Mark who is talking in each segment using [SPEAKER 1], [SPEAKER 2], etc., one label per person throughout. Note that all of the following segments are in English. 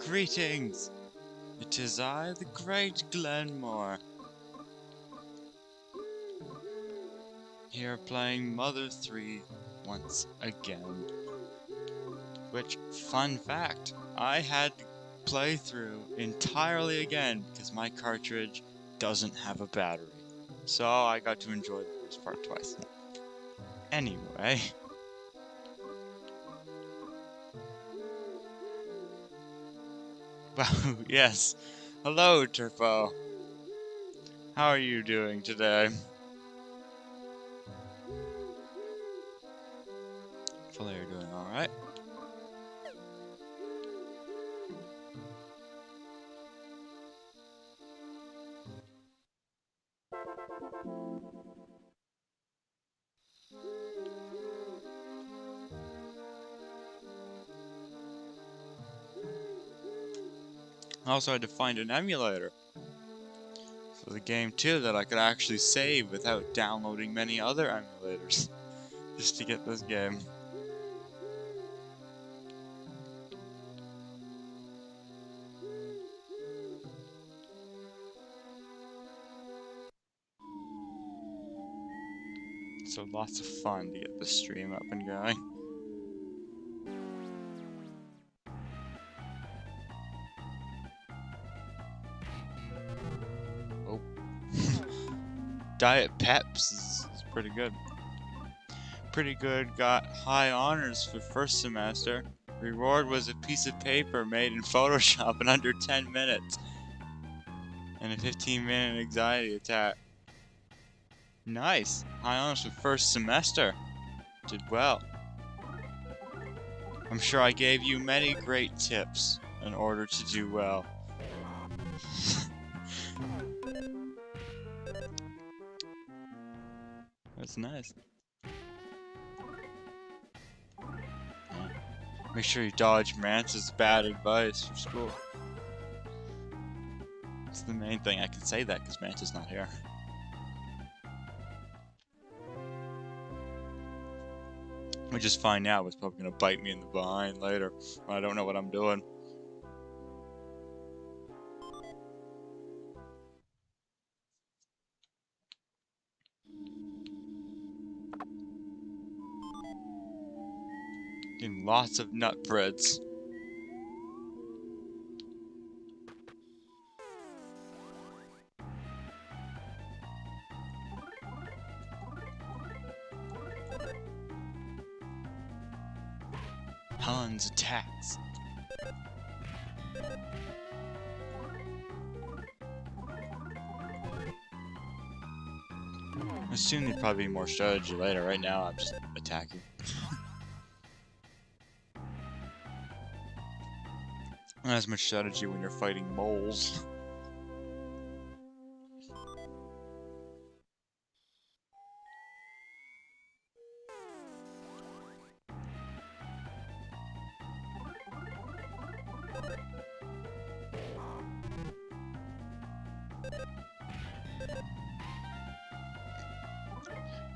[SPEAKER 1] Greetings! It is I, the great Glenmore. Here playing Mother 3 once again. Which, fun fact, I had to play through entirely again because my cartridge doesn't have a battery. So I got to enjoy the first part twice. Anyway. Wow, yes. Hello, Turfo. How are you doing today? Hopefully you're doing alright. I also had to find an emulator for the game too that I could actually save without downloading many other emulators just to get this game. So lots of fun to get the stream up and going. Oh. Diet Peps is pretty good. Pretty good, got high honors for first semester. Reward was a piece of paper made in Photoshop in under 10 minutes. And a 15-minute anxiety attack. Nice! High honors for first semester. Did well. I'm sure I gave you many great tips in order to do well. That's nice. Make sure you dodge Mance's bad advice for school. That's the main thing. I can say that because Mance's not here. Which is fine now, but it's probably gonna bite me in the behind later when I don't know what I'm doing. Getting lots of nut breads. Helen's attacks. I assume there'd probably be more strategy later. Right now, I'm just attacking. Not as much strategy when you're fighting moles.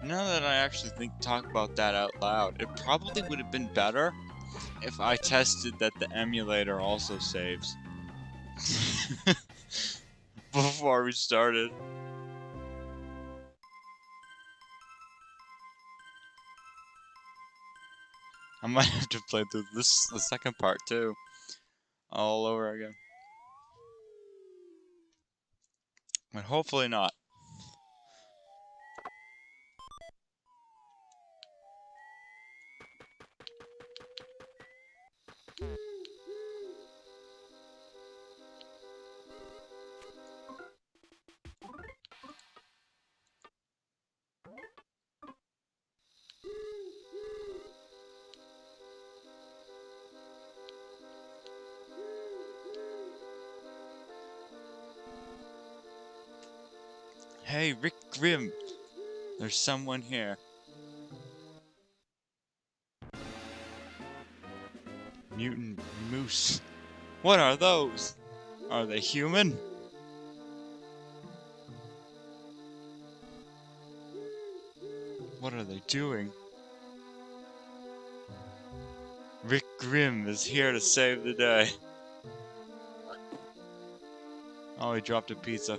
[SPEAKER 1] Now that I actually talk about that out loud, it probably would have been better if I tested that the emulator also saves. Before we started. I might have to play through the second part too. All over again. But hopefully not. Hey, Rick Grimm! There's someone here. Mutant moose. What are those? Are they human? What are they doing? Rick Grimm is here to save the day. Oh, he dropped a pizza.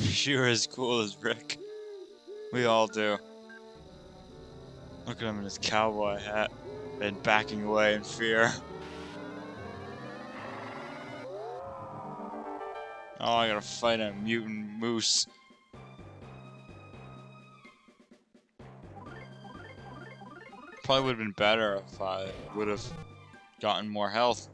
[SPEAKER 1] Sure as cool as Rick. We all do. Look at him in his cowboy hat and backing away in fear. Oh, I gotta fight a mutant moose. Probably would have been better if I would have gotten more health.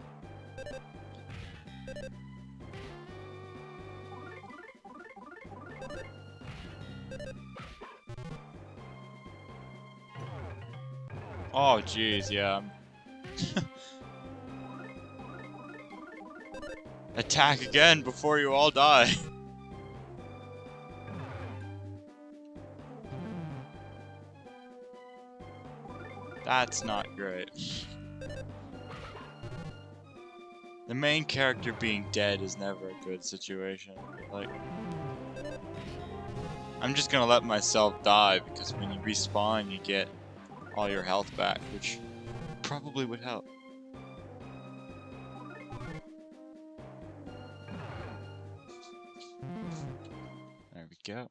[SPEAKER 1] Oh, jeez, yeah. Attack again before you all die. That's not great. The main character being dead is never a good situation. Like, I'm just gonna let myself die because when you respawn, you get all your health back, which probably would help. There we go.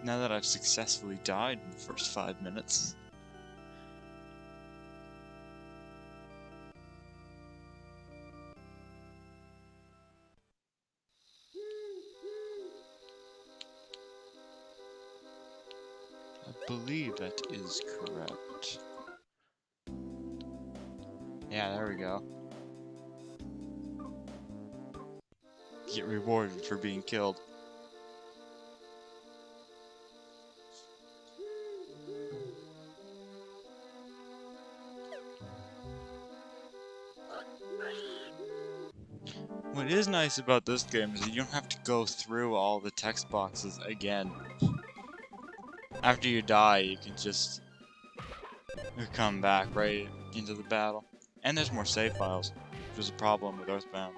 [SPEAKER 1] Now that I've successfully died in the first 5 minutes. I believe that is correct. Yeah, there we go. Get rewarded for being killed. What is nice about this game is that you don't have to go through all the text boxes again. After you die, you can just come back right into the battle. And there's more save files, which was a problem with Earthbound.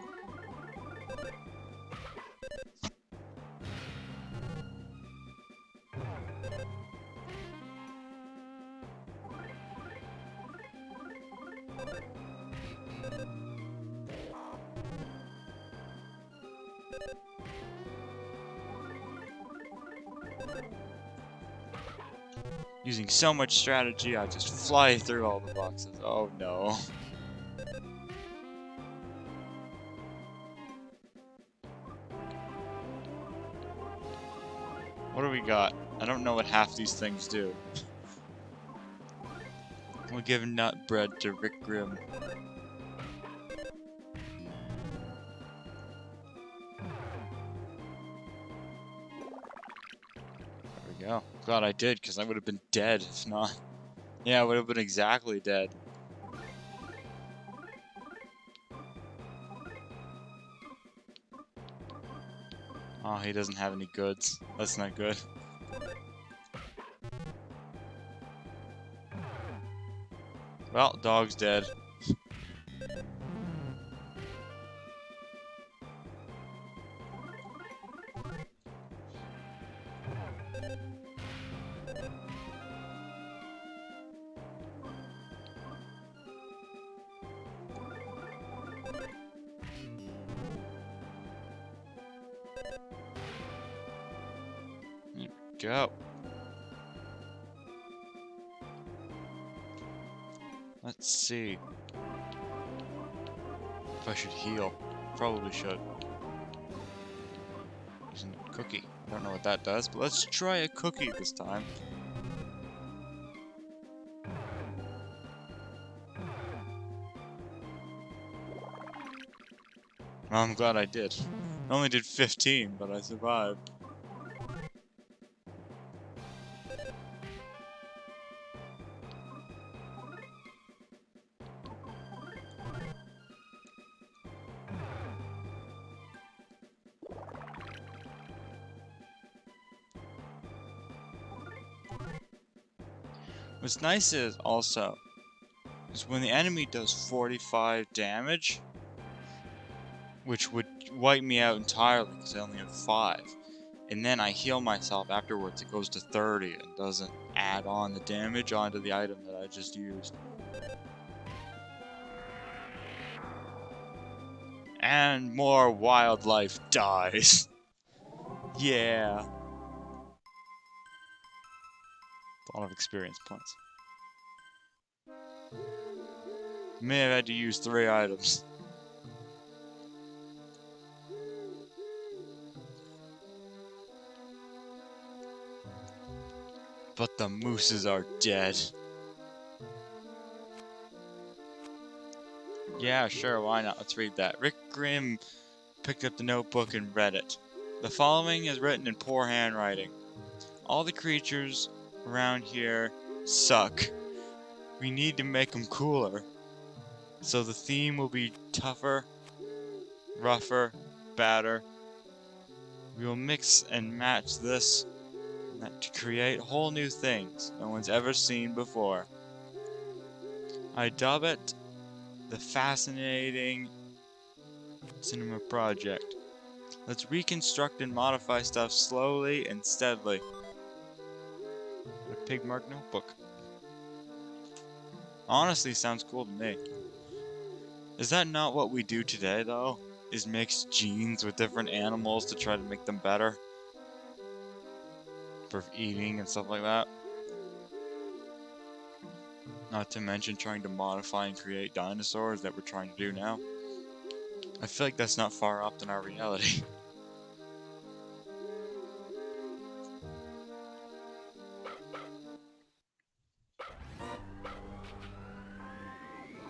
[SPEAKER 1] Using so much strategy, I just fly through all the boxes. Oh no. What do we got? I don't know what half these things do. We'll give nut bread to Rick Grimm. There we go. Glad I did, because I would have been dead if not. Yeah, I would have been exactly dead. Oh, he doesn't have any goods. That's not good. Well, dog's dead. Go. Let's see. If I should heal. Probably should. Using a cookie. I don't know what that does, but let's try a cookie this time. Well, I'm glad I did. I only did 15, but I survived. What's nice is also, is when the enemy does 45 damage, which would wipe me out entirely because I only have 5. And then I heal myself afterwards, it goes to 30 and doesn't add on the damage onto the item that I just used. And more wildlife dies. Yeah. A lot of experience points. May have had to use 3 items. But the mooses are dead. Yeah, sure, why not? Let's read that. Rick Grimm picked up the notebook and read it. The following is written in poor handwriting. All the creatures around here suck. We need to make them cooler. So the theme will be tougher, rougher, badder. We will mix and match this and that to create whole new things no one's ever seen before. I dub it the Fascinating Cinema Project. Let's reconstruct and modify stuff slowly and steadily. A pig marked notebook. Honestly, sounds cool to me. Is that not what we do today, though? Is mix genes with different animals to try to make them better? For eating and stuff like that? Not to mention trying to modify and create dinosaurs that we're trying to do now. I feel like that's not far off in our reality.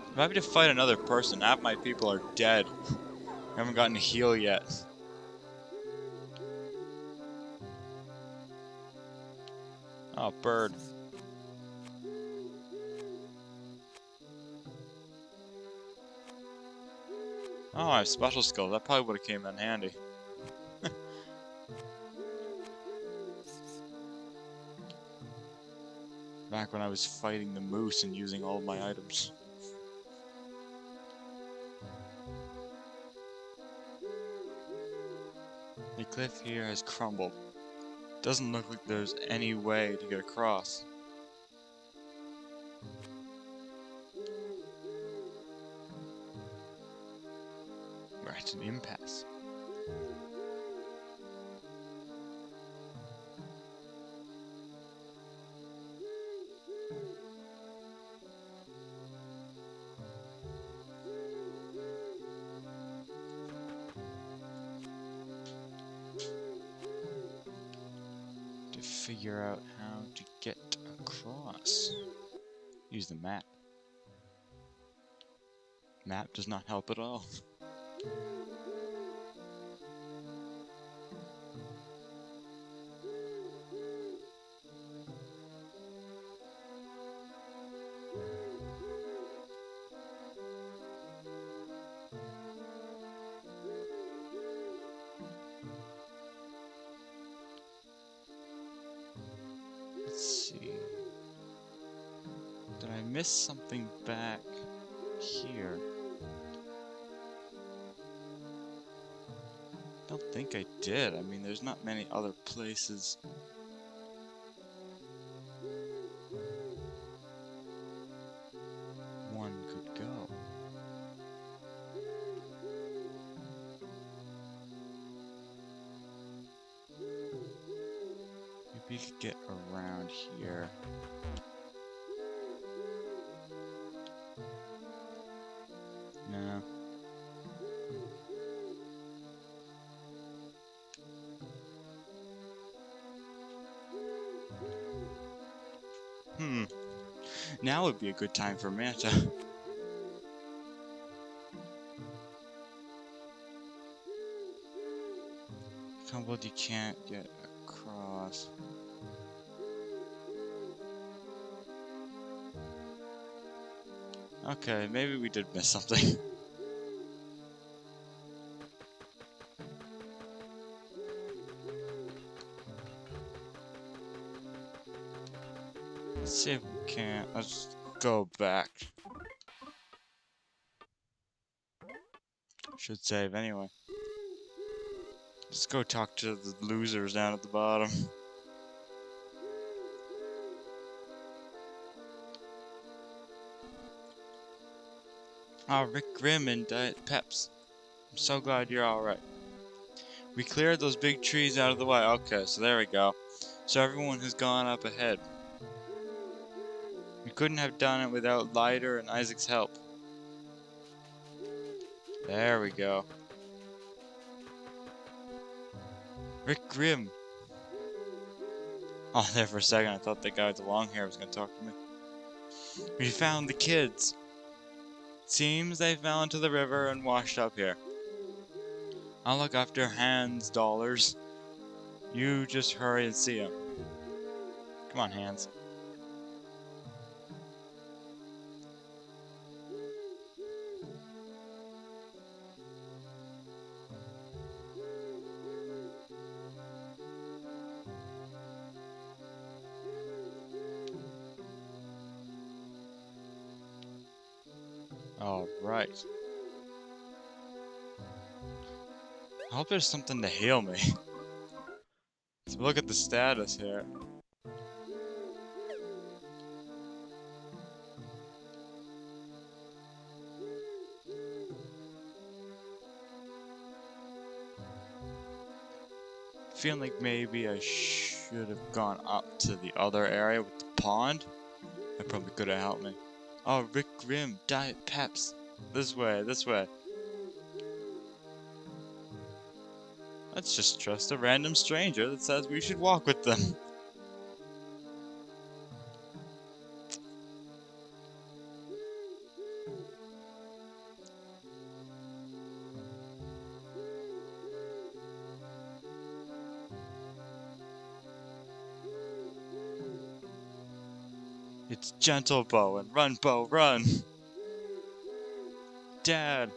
[SPEAKER 1] I'm happy to fight another person. Half my people are dead. I haven't gotten to heal yet. Oh, bird. Oh, I have special skills. That probably would have came in handy. Back when I was fighting the moose and using all of my items. The cliff here has crumbled. Doesn't look like there's any way to get across. We're at an impasse. To figure out how to get across. Use the map. Map does not help at all. Let's see. Did I miss something back here? I don't think I did. I mean, there's not many other places. One could go. Maybe we could get around here. No. Now would be a good time for Manta. Crumbled, you can't get across. Okay, maybe we did miss something. Let's see if we can. Let's go back. Should save anyway. Let's go talk to the losers down at the bottom. Ah, Rick Grimm and Diet Peps. I'm so glad you're alright. We cleared those big trees out of the way. Okay, so there we go. So everyone has gone up ahead. We couldn't have done it without Leiter and Isaac's help. There we go. Rick Grimm. Oh, there for a second I thought the guy with the long hair was going to talk to me. We found the kids. Seems they fell into the river and washed up here. I'll look after Hans' dollars. You just hurry and see him. Come on, Hans. Alright. I hope there's something to heal me. So look at the status here. Feeling like maybe I should have gone up to the other area with the pond. That probably could have helped me. Oh, Rick Grimm, Diet Peps. This way, this way. Let's just trust a random stranger that says we should walk with them. It's gentle Bo and run, Bo, run! Dad!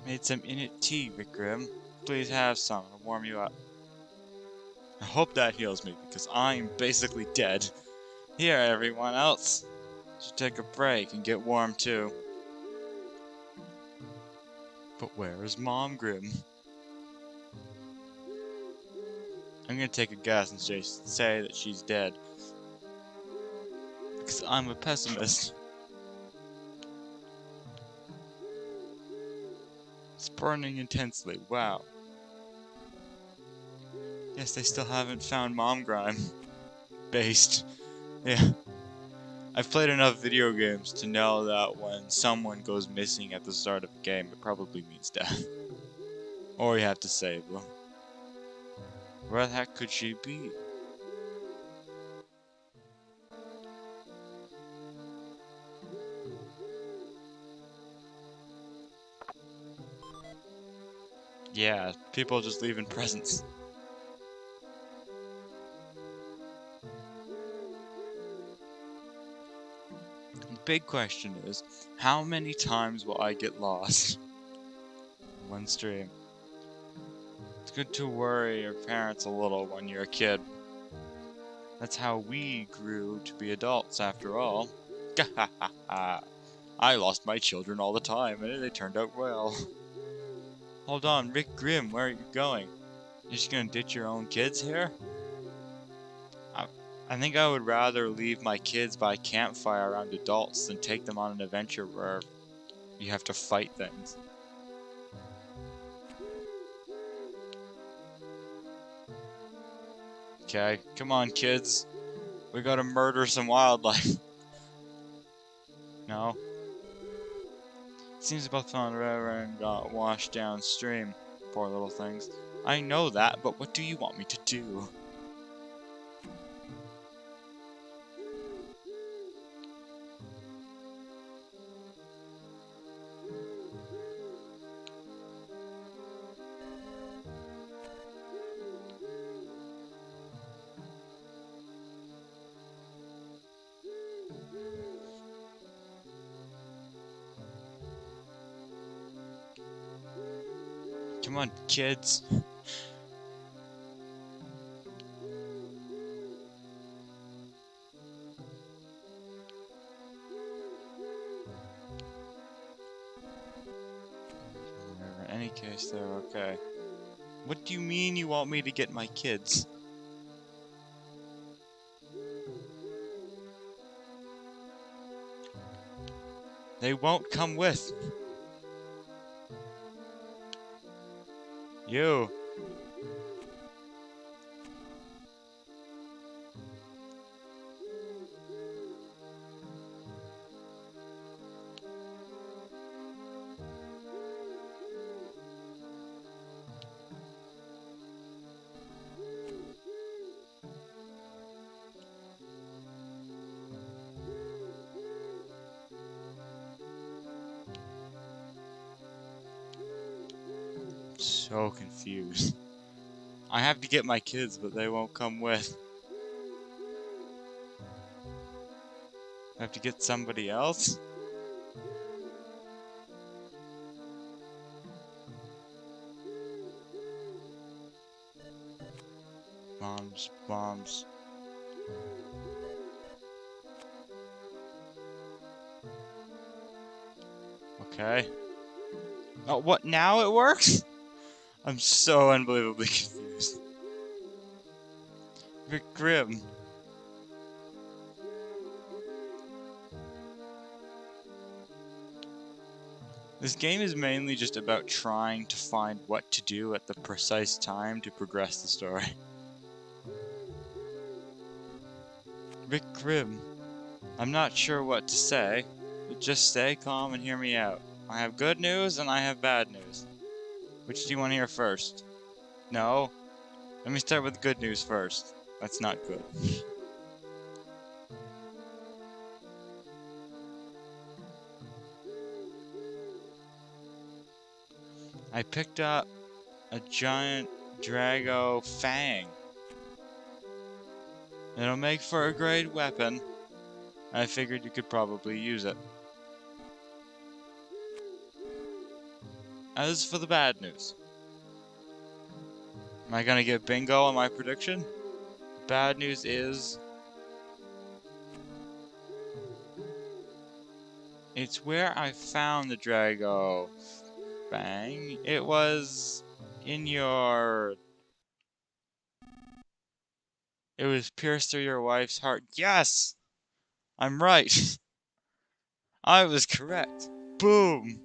[SPEAKER 1] Made some in it tea, Rick Grimm. Please have some, I'll warm you up. I hope that heals me, because I'm basically dead. Here, everyone else. Should take a break and get warm too. But where is Mom Grimm? I'm gonna take a guess and say that she's dead. Because I'm a pessimist. It's burning intensely, wow. Yes, they still haven't found Mom Grime. Based. Yeah. I've played enough video games to know that when someone goes missing at the start of a game, it probably means death. Or you have to save them. Where the heck could she be? Yeah, people just leaving presents. The big question is, how many times will I get lost? One stream. It's good to worry your parents a little when you're a kid. That's how we grew to be adults, after all. I lost my children all the time, and they turned out well. Hold on, Rick Grimm, where are you going? You're just gonna ditch your own kids here? I think I would rather leave my kids by a campfire around adults than take them on an adventure where you have to fight things. Okay, come on kids. We gotta murder some wildlife. No? Seems both fell in the river and got washed downstream. Poor little things. I know that, but what do you want me to do? Come on, kids. any case, they're okay. What do you mean you want me to get my kids? They won't come with. You. So confused. I have to get my kids, but they won't come with. I have to get somebody else? Moms. Okay. Oh, what? Now it works? I'm so unbelievably confused. Rick Grimm. This game is mainly just about trying to find what to do at the precise time to progress the story. Rick Grimm. I'm not sure what to say, but just stay calm and hear me out. I have good news and I have bad news. Which do you want to hear first? No? Let me start with good news first. That's not good. I picked up a giant Drago Fang. It'll make for a great weapon. I figured you could probably use it. As for the bad news. Am I gonna get bingo on my prediction? Bad news is... it's where I found the Drago Fang. It was in your... it was pierced through your wife's heart. Yes! I'm right. I was correct. Boom!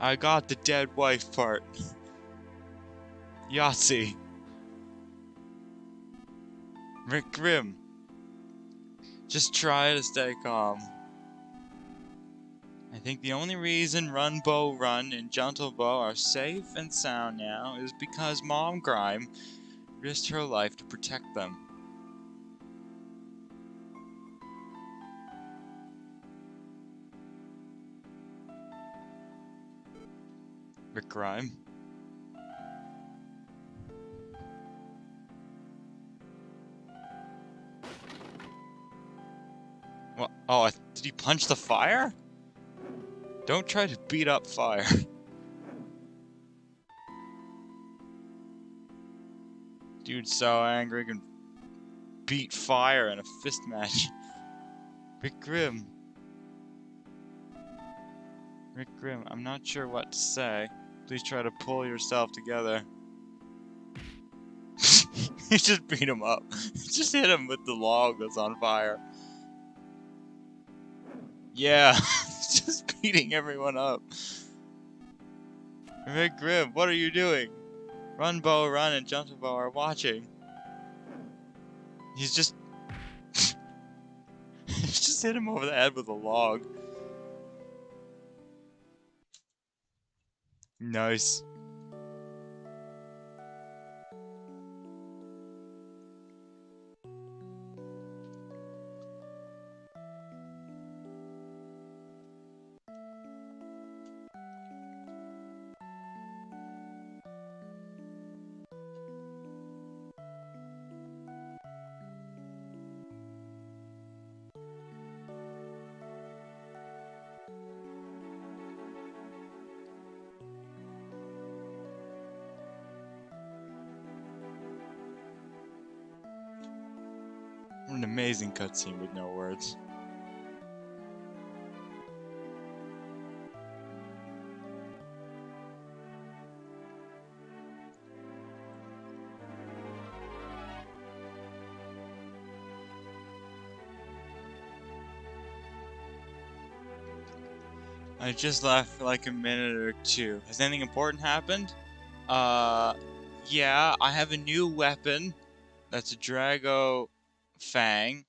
[SPEAKER 1] I got the dead wife part. Yahtzee. Rick Grimm. Just try to stay calm. I think the only reason Run Bo Run and Gentle Bo are safe and sound now is because Mom Grime risked her life to protect them. Rick Grime. What? Oh, did he punch the fire? Don't try to beat up fire. Dude's so angry, he can beat fire in a fist match. Rick Grimm. Rick Grimm, I'm not sure what to say. Please try to pull yourself together. He just beat him up. Just hit him with the log that's on fire. Yeah, just beating everyone up. Rick Grimm, what are you doing? Run, Bo, Run, and Gentle Bo are watching. He's just... just hit him over the head with a log. Nice. What an amazing cutscene with no words. I just left for like a minute or two. Has anything important happened? Yeah, I have a new weapon. That's a Drago Fang,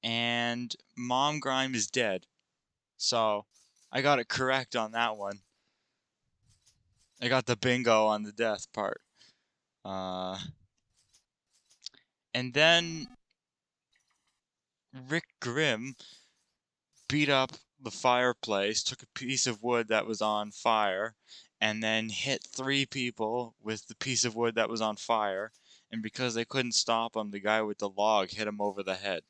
[SPEAKER 1] and Mom Grime is dead. So, I got it correct on that one. I got the bingo on the death part. Uh, and then Rick Grimm beat up the fireplace, took a piece of wood that was on fire, and then hit 3 people with the piece of wood that was on fire. And because they couldn't stop him, the guy with the log hit him over the head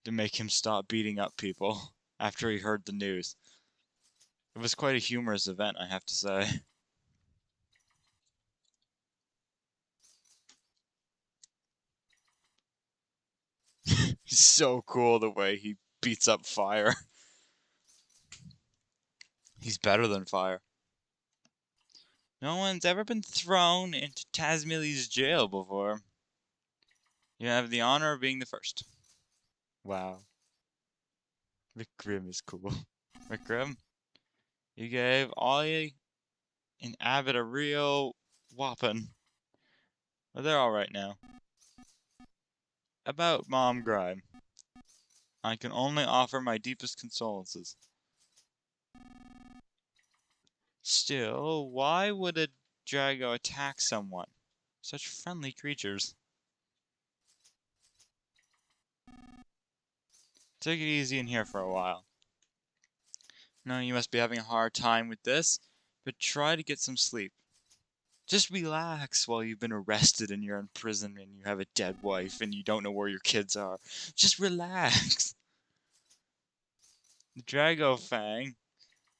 [SPEAKER 1] to make him stop beating up people after he heard the news. It was quite a humorous event, I have to say. He's so cool the way he beats up fire. He's better than fire. No one's ever been thrown into Tasmili's jail before. You have the honor of being the first. Wow. Rick Grimm is cool. Rick Grimm, you gave Ollie and Abbott a real whopping. But they're alright now. About Mom Grime, I can only offer my deepest condolences. Still, why would a Drago attack someone? Such friendly creatures. Take it easy in here for a while. No, you must be having a hard time with this, but try to get some sleep. Just relax while you've been arrested and you're in prison and you have a dead wife and you don't know where your kids are. Just relax. The Drago Fang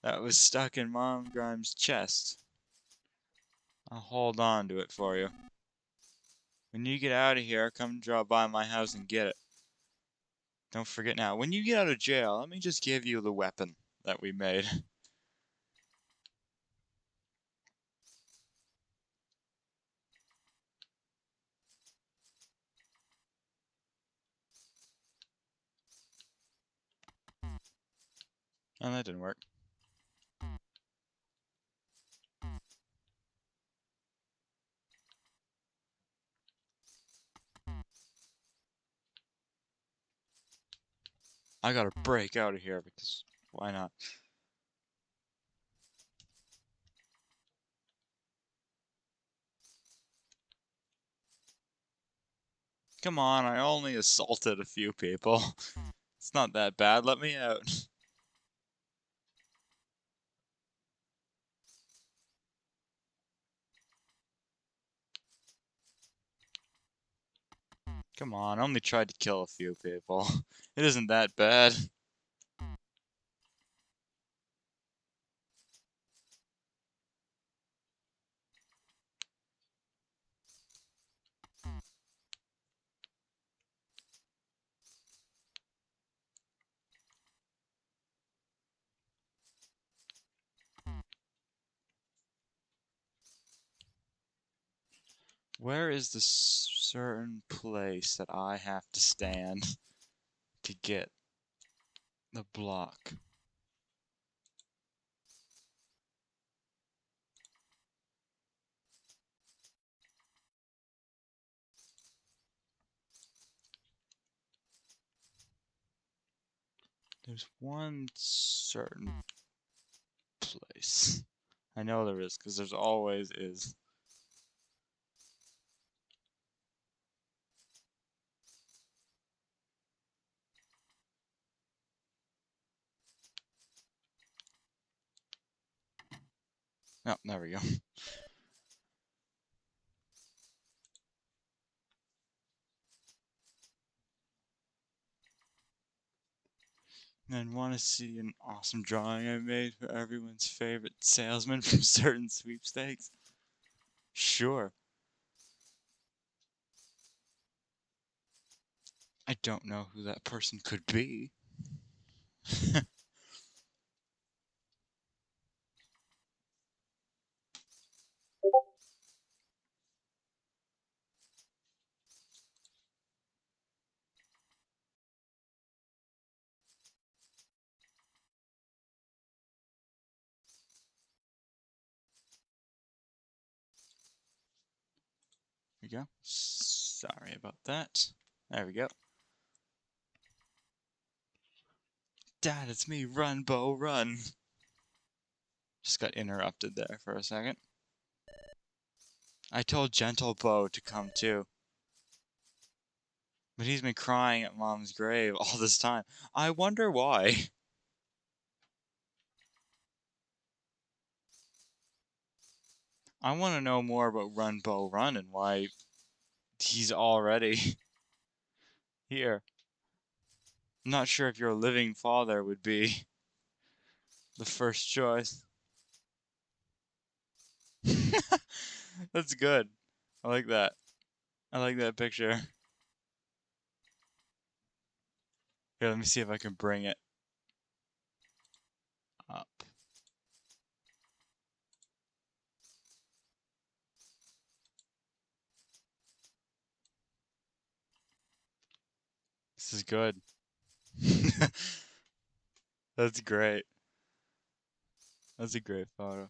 [SPEAKER 1] that was stuck in Mom Grime's chest. I'll hold on to it for you. When you get out of here, come drop by my house and get it. Don't forget now, when you get out of jail, let me just give you the weapon that we made. Oh, that didn't work. I gotta break out of here because why not? Come on, I only assaulted a few people. It's not that bad, let me out. Come on, I only tried to kill a few people. It isn't that bad. Where is the certain place that I have to stand to get the block? There's one certain place. I know there is, because there's always is. Oh, there we go. And want to see an awesome drawing I made for everyone's favorite salesman from certain sweepstakes? Sure. I don't know who that person could be. we go. Sorry about that. There we go. Dad, it's me. Run, Bo, run. Just got interrupted there for a second. I told Gentle Bo to come too. But he's been crying at Mom's grave all this time. I wonder why. I want to know more about Run, Bo, Run and why he's already here. I'm not sure if your living father would be the first choice. That's good. I like that. I like that picture. Here, let me see if I can bring it up. This is good. That's great. That's a great photo.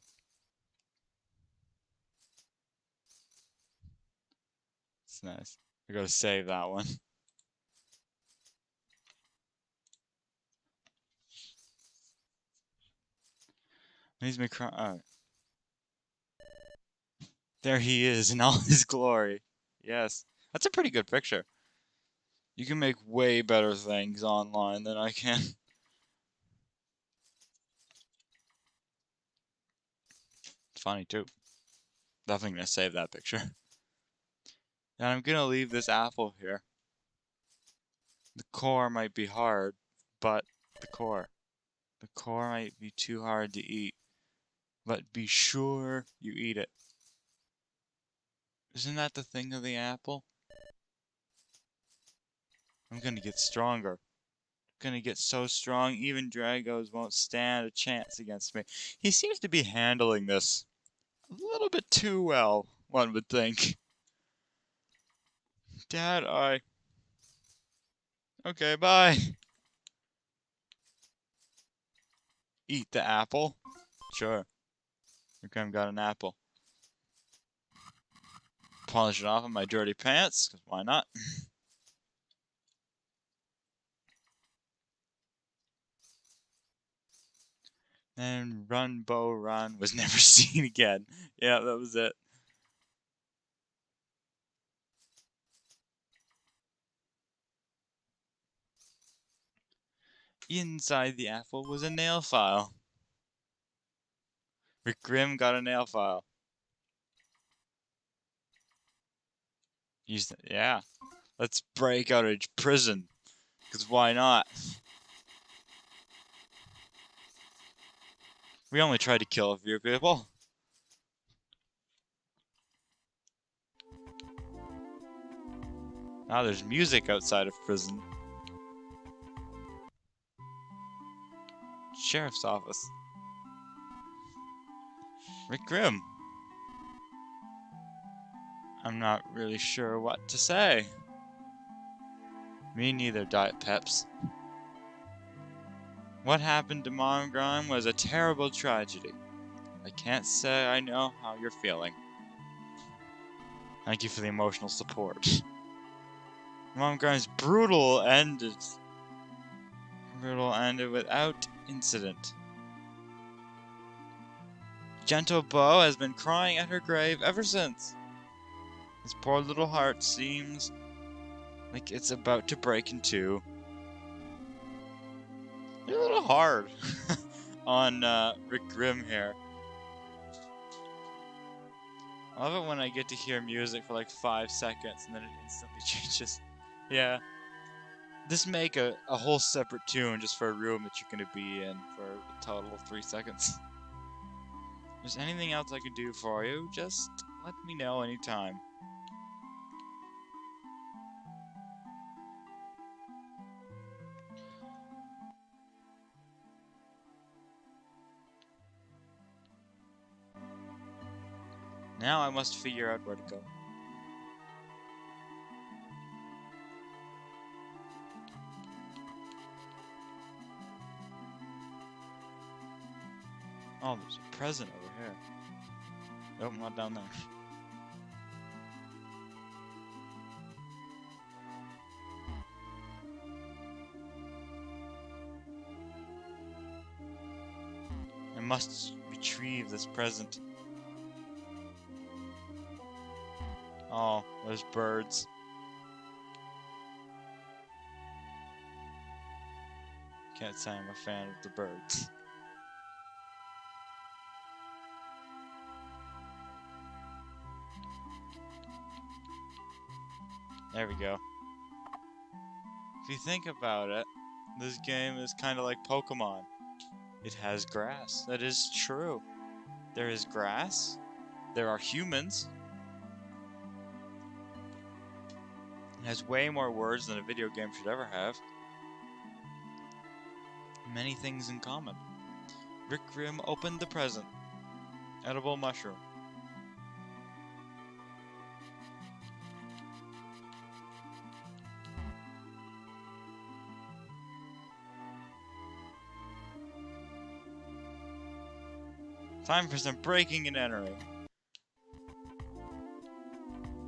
[SPEAKER 1] It's nice. I gotta save that one. He's been crying. Oh. There he is in all his glory. Yes. That's a pretty good picture. You can make way better things online than I can. It's funny too. Definitely gonna save that picture. And I'm gonna leave this apple here. The core might be hard, but the core might be too hard to eat. But be sure you eat it. Isn't that the thing of the apple? I'm gonna get stronger. I'm gonna get so strong, even Dragos won't stand a chance against me. He seems to be handling this a little bit too well, one would think. Dad, okay, bye. Eat the apple? Sure. Okay, I've got an apple. Polish it off of my dirty pants, because why not? And Run, Bo, Run was never seen again. Yeah, that was it. Inside the apple was a nail file. Rick Grimm got a nail file. Yeah. Let's break out of prison. Because why not? We only tried to kill a few people. Now there's music outside of prison. Sheriff's office. Rick Grimm. I'm not really sure what to say. Me neither, Diet Peps. What happened to Mom Grime was a terrible tragedy. I can't say I know how you're feeling. Thank you for the emotional support. Mom Grime's brutal ended without incident. Gentle Bo has been crying at her grave ever since. His poor little heart seems like it's about to break in two. You're a little hard on Rick Grimm here. I love it when I get to hear music for like 5 seconds and then it instantly changes. Yeah. Just make a whole separate tune just for a room that you're going to be in for a total of 3 seconds. If there's anything else I can do for you, just let me know anytime. Now I must figure out where to go. Oh, there's a present over here. Nope, not down there. must retrieve this present. Oh, there's birds. Can't say I'm a fan of the birds. There we go. If you think about it, this game is kind of like Pokemon. It has grass. That is true. There is grass. There are humans. It has way more words than a video game should ever have. Many things in common. Rick Grimm opened the present. Edible mushroom. Time for some breaking and entering.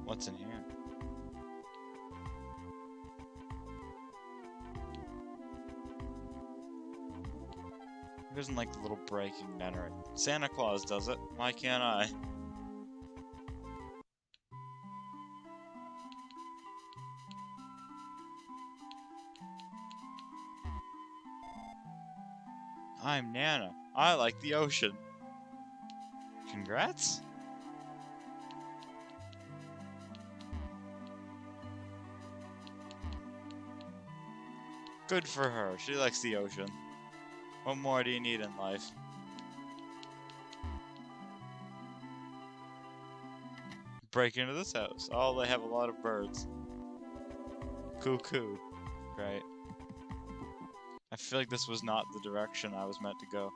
[SPEAKER 1] What's in here? Who doesn't like the little breaking and entering? Santa Claus does it. Why can't I? I'm Nana. I like the ocean. Congrats? Good for her. She likes the ocean. What more do you need in life? Break into this house. Oh, they have a lot of birds. Cuckoo. Right. I feel like this was not the direction I was meant to go.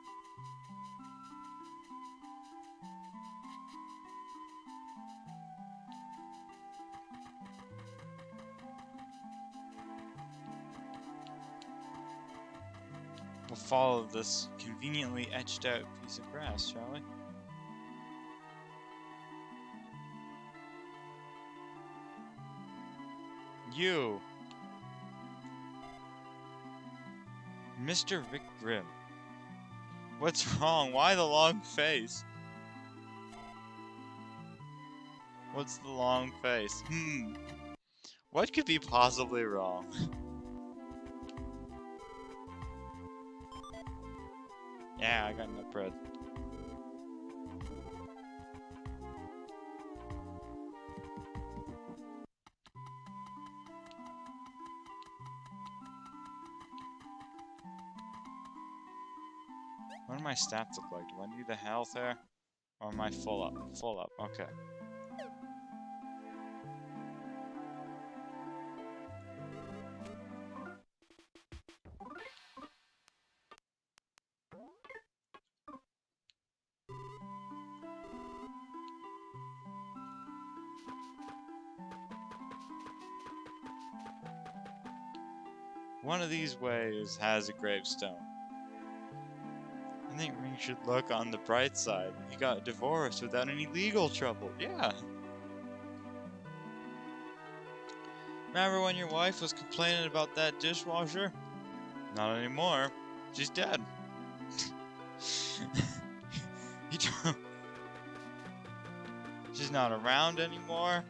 [SPEAKER 1] We'll follow this conveniently etched out piece of grass, shall we? You! Mr. Rick Grimm. What's wrong? Why the long face? What's the long face? What could be possibly wrong? Yeah, I got enough bread. What do my stats look like? Do I need a health here? Or am I full up? Full up, okay. One of these ways has a gravestone. I think we should look on the bright side. He got divorced without any legal trouble. Yeah. Remember when your wife was complaining about that dishwasher? Not anymore. She's dead. She's not around anymore.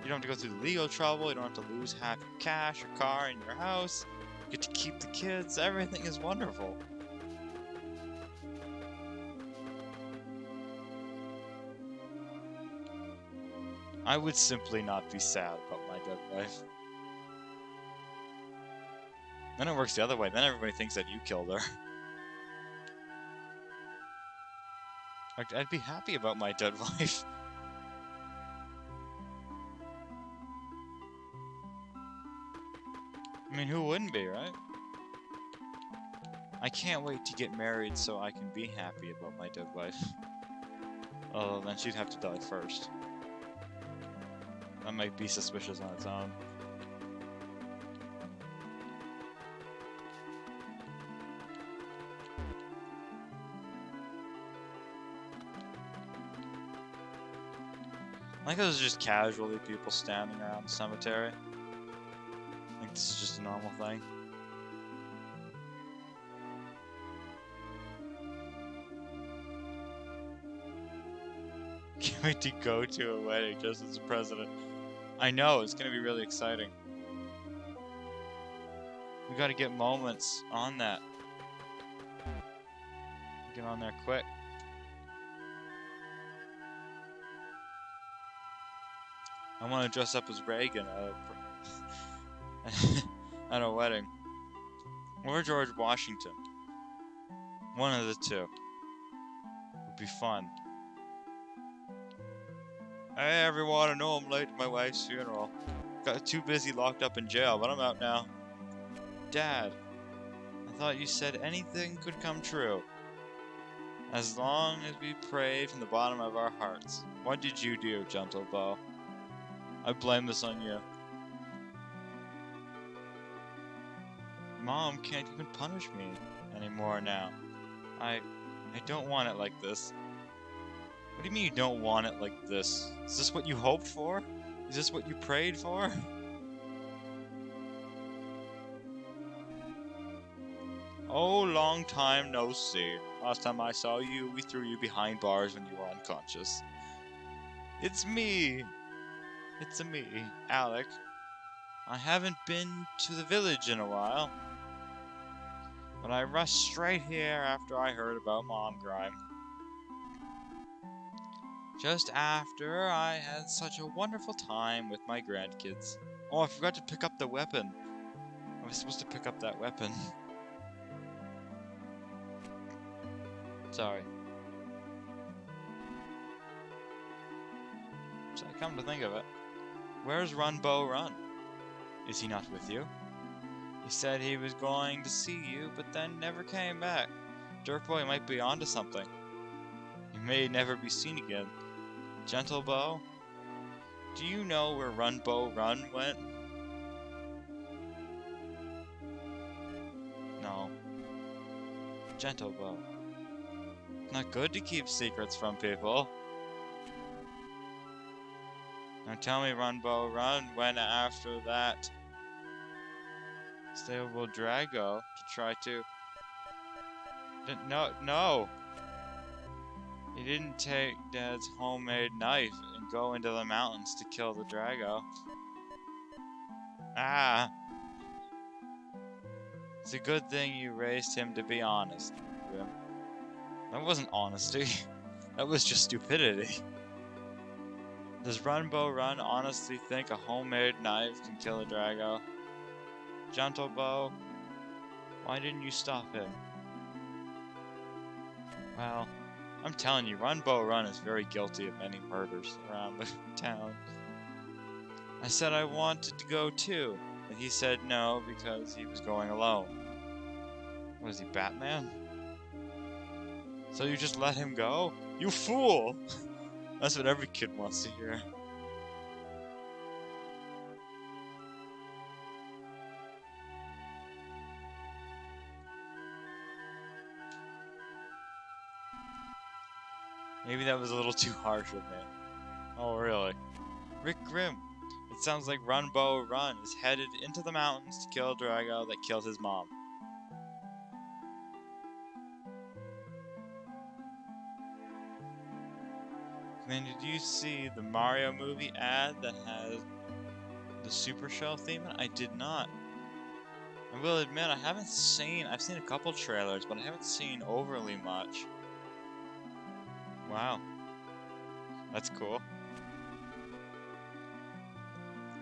[SPEAKER 1] You don't have to go through the legal trouble. You don't have to lose half your cash or car in your house. You get to keep the kids. Everything is wonderful. I would simply not be sad about my dead wife. Then it works the other way. Then everybody thinks that you killed her. Like, I'd be happy about my dead wife. I mean, who wouldn't be, right? I can't wait to get married so I can be happy about my dead wife. Oh, then she'd have to die first. That might be suspicious on its own. I think those are just casually people standing around the cemetery. I think this is just a normal thing. wait to go to a wedding just as a president. I know, it's gonna be really exciting. We gotta get moments on that. Get on there quick. I want to dress up as Reagan at a wedding. Or George Washington. One of the two. Would be fun. Hey everyone, I know I'm late to my wife's funeral. Got too busy locked up in jail, but I'm out now. Dad, I thought you said anything could come true. As long as we prayed from the bottom of our hearts. What did you do, gentle Beau? I blame this on you. Mom can't even punish me anymore now. I don't want it like this. What do you mean you don't want it like this? Is this what you hoped for? Is this what you prayed for? Oh, long time no see. Last time I saw you, we threw you behind bars when you were unconscious. It's me! It's me, Alec. I haven't been to the village in a while. But I rushed straight here after I heard about Mom Grime. Just after I had such a wonderful time with my grandkids. Oh, I forgot to pick up the weapon. I was supposed to pick up that weapon. Sorry. So come to think of it, where's Run Beau Run? Is he not with you? He said he was going to see you, but then never came back. Dirk Boy might be onto something. He may never be seen again. Gentle Beau, do you know where Run Beau Run went? No. Gentle Beau. Not good to keep secrets from people. Now tell me, Run Beau Run went after that stable Drago to try to... No! He didn't take Dad's homemade knife and go into the mountains to kill the Drago. Ah! It's a good thing you raised him to be honest, Grim. That wasn't honesty. That was just stupidity. Does Run Beau Run honestly think a homemade knife can kill a Drago? Gentle Beau, why didn't you stop him? Well, I'm telling you, Run Beau Run is very guilty of many murders around the town. I said I wanted to go too, but he said no because he was going alone. What is he, Batman? So you just let him go? You fool! That's what every kid wants to hear. Maybe that was a little too harsh of me. Oh, really? Rick Grimm. It sounds like Run Beau Run is headed into the mountains to kill Drago that killed his mom. Man, did you see the Mario movie ad that has the Super Shell theme? I did not. I will admit, I've seen a couple trailers, but I haven't seen overly much. Wow. That's cool.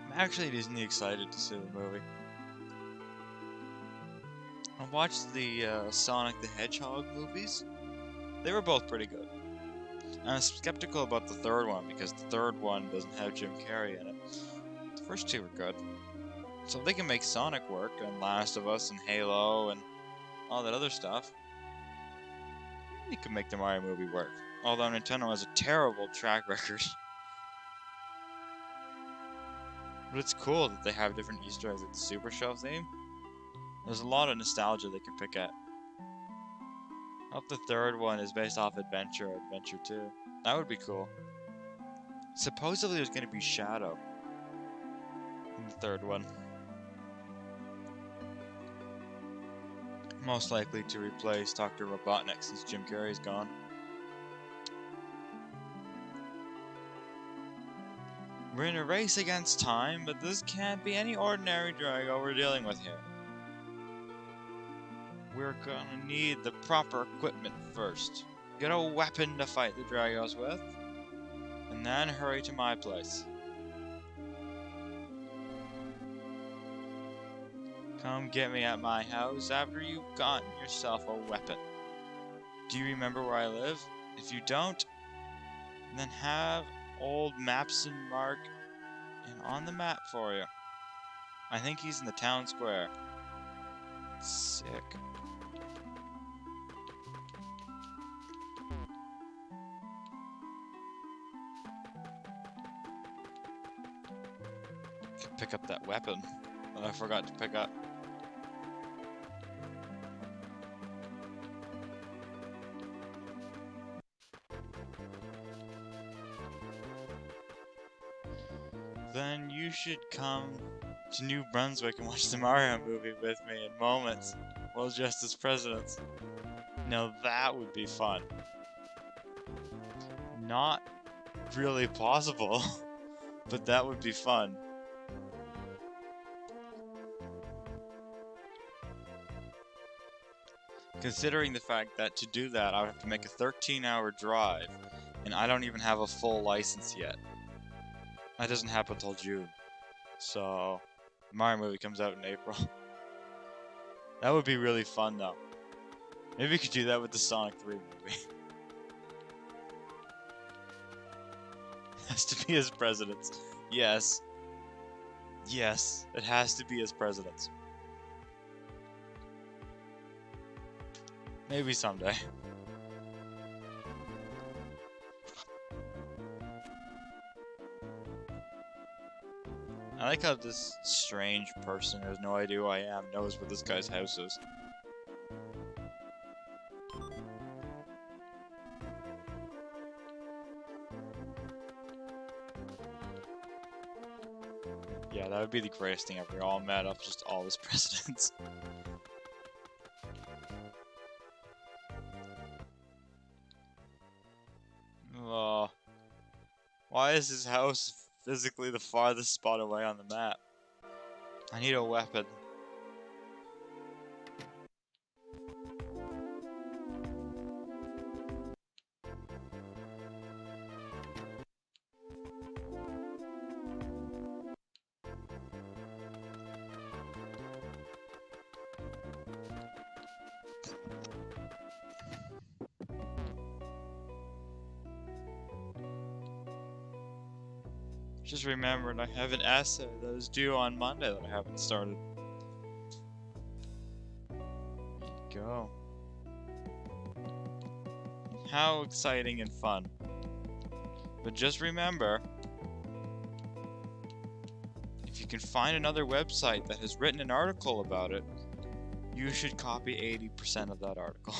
[SPEAKER 1] I'm actually Disney excited to see the movie. I watched the Sonic the Hedgehog movies. They were both pretty good. I'm skeptical about the third one because the third one doesn't have Jim Carrey in it. The first two were good. So if they can make Sonic work, and Last of Us, and Halo, and all that other stuff, they can make the Mario movie work. Although Nintendo has a terrible track record. But it's cool that they have different Easter eggs like the Super Show theme. There's a lot of nostalgia they can pick at. I hope the third one is based off Adventure 2. That would be cool. Supposedly there's going to be Shadow in the third one. Most likely to replace Dr. Robotnik since Jim Carrey's gone. We're in a race against time, but this can't be any ordinary Drago we're dealing with here. We're gonna need the proper equipment first. Get a weapon to fight the Dragos with, and then hurry to my place. Come get me at my house after you've gotten yourself a weapon. Do you remember where I live? If you don't, then have old Mapson mark and on the map for you. I think he's in the town square. Sick. Could pick up that weapon that I forgot to pick up. Then you should come to New Brunswick and watch the Mario movie with me in moments while dressed as presidents. Now that would be fun. Not really possible, but that would be fun. Considering the fact that to do that I would have to make a 13-hour drive, and I don't even have a full license yet. That doesn't happen until June. So, the Mario movie comes out in April. That would be really fun though. Maybe we could do that with the Sonic 3 movie. Has to be as presidents. Yes. Yes, it has to be as presidents. Maybe someday. I like how this strange person who has no idea who I am knows where this guy's house is. Yeah, that would be the greatest thing ever. All met up, just all his presidents. Oh. Why is his house physically the farthest spot away on the map? I need a weapon. Just remembered I have an essay that is due on Monday that I haven't started. There you go. How exciting and fun. But just remember, if you can find another website that has written an article about it, you should copy 80% of that article.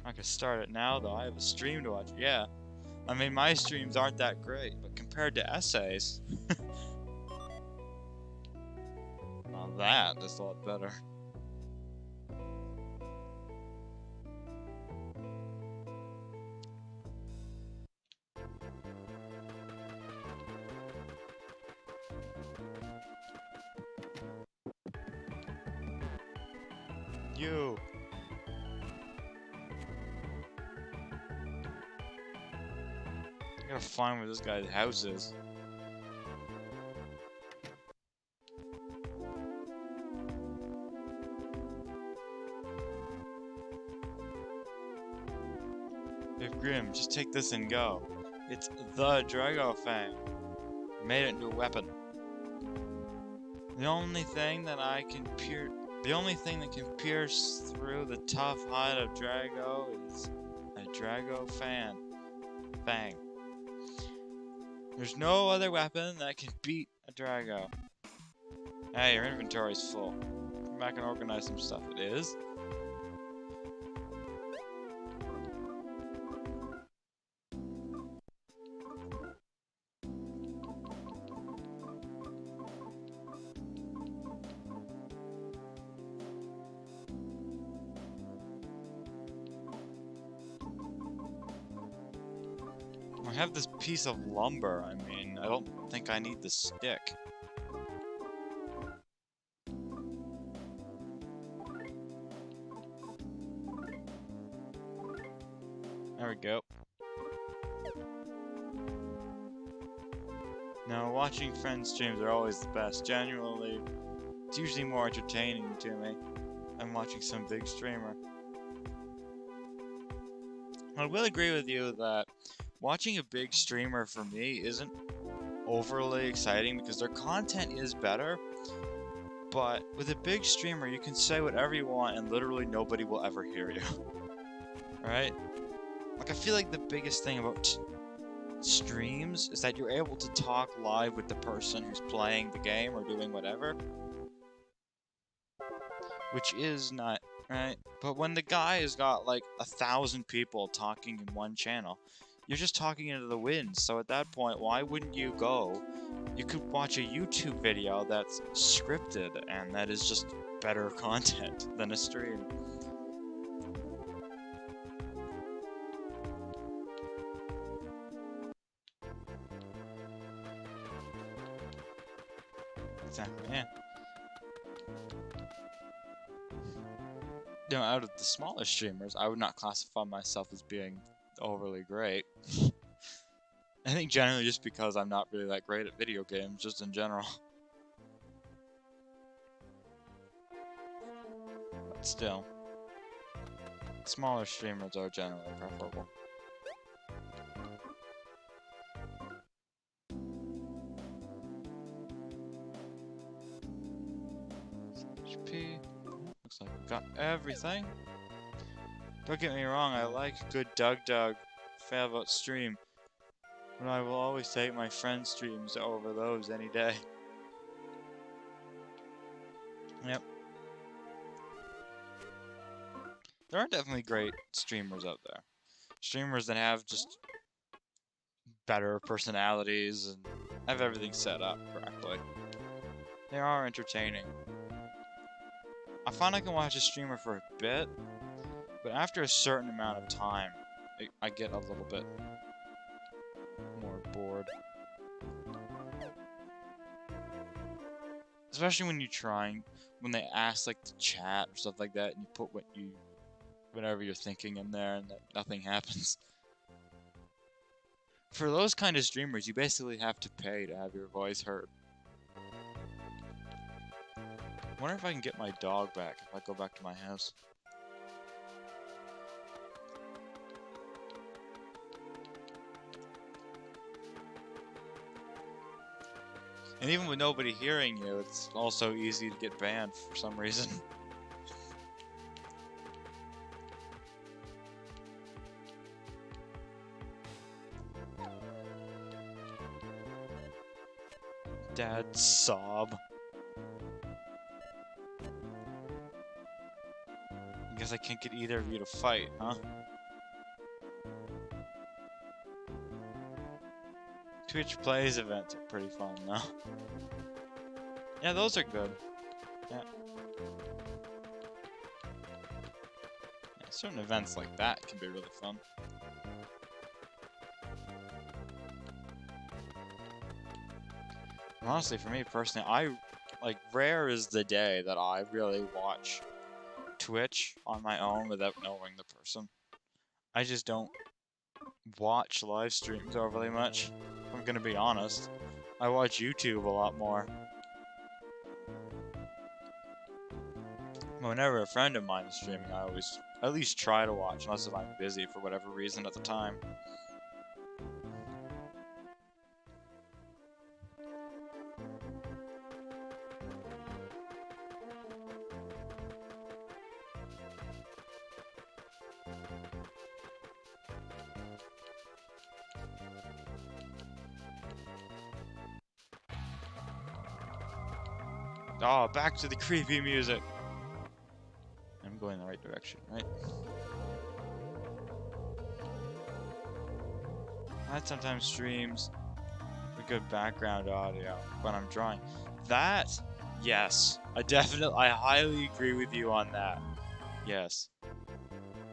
[SPEAKER 1] I can start it now though, I have a stream to watch. Yeah, I mean my streams aren't that great, but compared to essays, well that is a lot better. You! I gotta find where this guy's house is. If Grim, just take this and go. It's the Drago Fang. Made it into a weapon. The only thing that can pierce through the tough hide of Drago is a Drago Fang. There's no other weapon that can beat a Drago. Hey, your inventory's full. Come back and organize some stuff. It is? have this piece of lumber. I mean, I don't think I need the stick. There we go. Now, watching friends' streams are always the best. Genuinely, it's usually more entertaining to me than watching some big streamer. I will agree with you that watching a big streamer for me isn't overly exciting because their content is better, but with a big streamer you can say whatever you want and literally nobody will ever hear you. Right? Like, I feel like the biggest thing about streams is that you're able to talk live with the person who's playing the game or doing whatever, which is not right. But when the guy has got like 1,000 people talking in one channel, you're just talking into the wind. So at that point, why wouldn't you go? You could watch a YouTube video that's scripted and that is just better content than a stream. Exactly, yeah. You know, out of the smaller streamers, I would not classify myself as being overly great. I think generally just because I'm not really that great at video games, just in general. But still, smaller streamers are generally preferable. HP. Looks like I got everything. Don't get me wrong, I like good Doug Favot stream, but I will always take my friends' streams over those any day. Yep. There are definitely great streamers out there. Streamers that have just better personalities and have everything set up correctly. They are entertaining. I find I can watch a streamer for a bit, but after a certain amount of time, I get a little bit more bored. Especially when when they ask like the chat or stuff like that, and you put whatever you're thinking in there, and nothing happens. For those kind of streamers, you basically have to pay to have your voice heard. I wonder if I can get my dog back if I go back to my house. And even with nobody hearing you, it's also easy to get banned for some reason. Dad sob. I guess I can't get either of you to fight, huh? Twitch Plays events are pretty fun, though. Yeah, those are good. Yeah. Yeah, certain events like that can be really fun. And honestly, for me personally, rare is the day that I really watch Twitch on my own without knowing the person. I just don't watch live streams overly much. I'm gonna be honest. I watch YouTube a lot more. Whenever a friend of mine is streaming, I always at least try to watch, unless if I'm busy for whatever reason at the time. Oh, back to the creepy music. I'm going in the right direction, right? That sometimes streams with good background audio when I'm drawing. That, yes, I highly agree with you on that. Yes.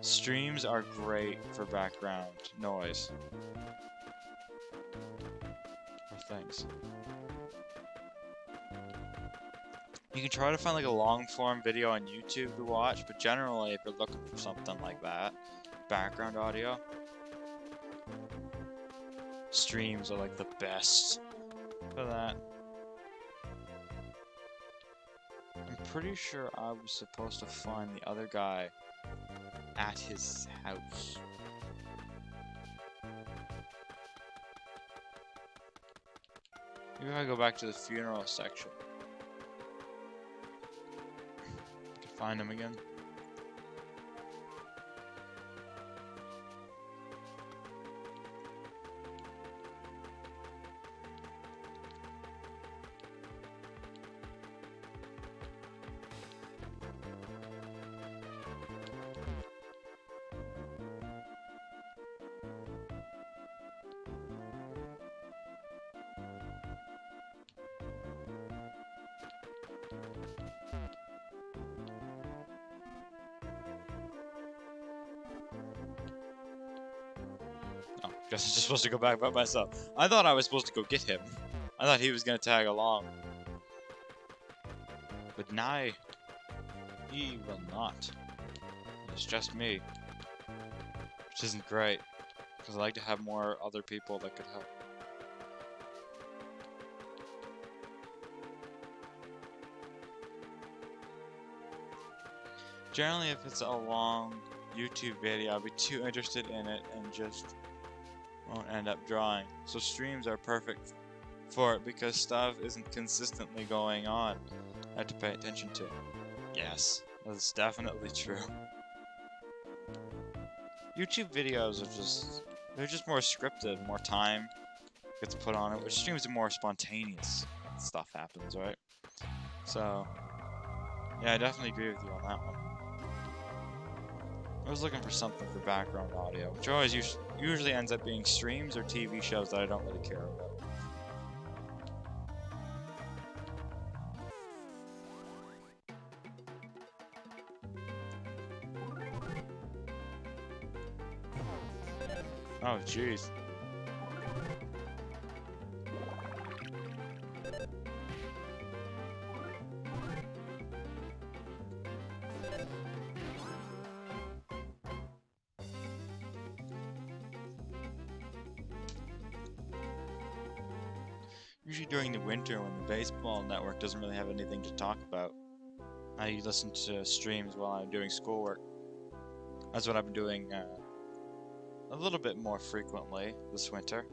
[SPEAKER 1] Streams are great for background noise. things. You can try to find like a long form video on YouTube to watch, but generally if you're looking for something like that, background audio, streams are like the best for that. I'm pretty sure I was supposed to find the other guy at his house. Maybe I go back to the funeral section. I can find him again. Oh, guess I'm just supposed to go back by myself. I thought I was supposed to go get him. I thought he was gonna tag along. But nah, he will not. It's just me. Which isn't great, because I like to have more other people that could help. Generally, if it's a long YouTube video, I'll be too interested in it and just won't end up drawing. So streams are perfect for it because stuff isn't consistently going on. I have to pay attention to. Yes, that's definitely true. YouTube videos are they're just more scripted, more time gets put on it, which streams are more spontaneous. Stuff happens, right? So, yeah, I definitely agree with you on that one. I was looking for something for background audio, which always usually ends up being streams or TV shows that I don't really care about. Oh, jeez. Usually during the winter when the baseball network doesn't really have anything to talk about, I listen to streams while I'm doing schoolwork. That's what I've been doing a little bit more frequently this winter.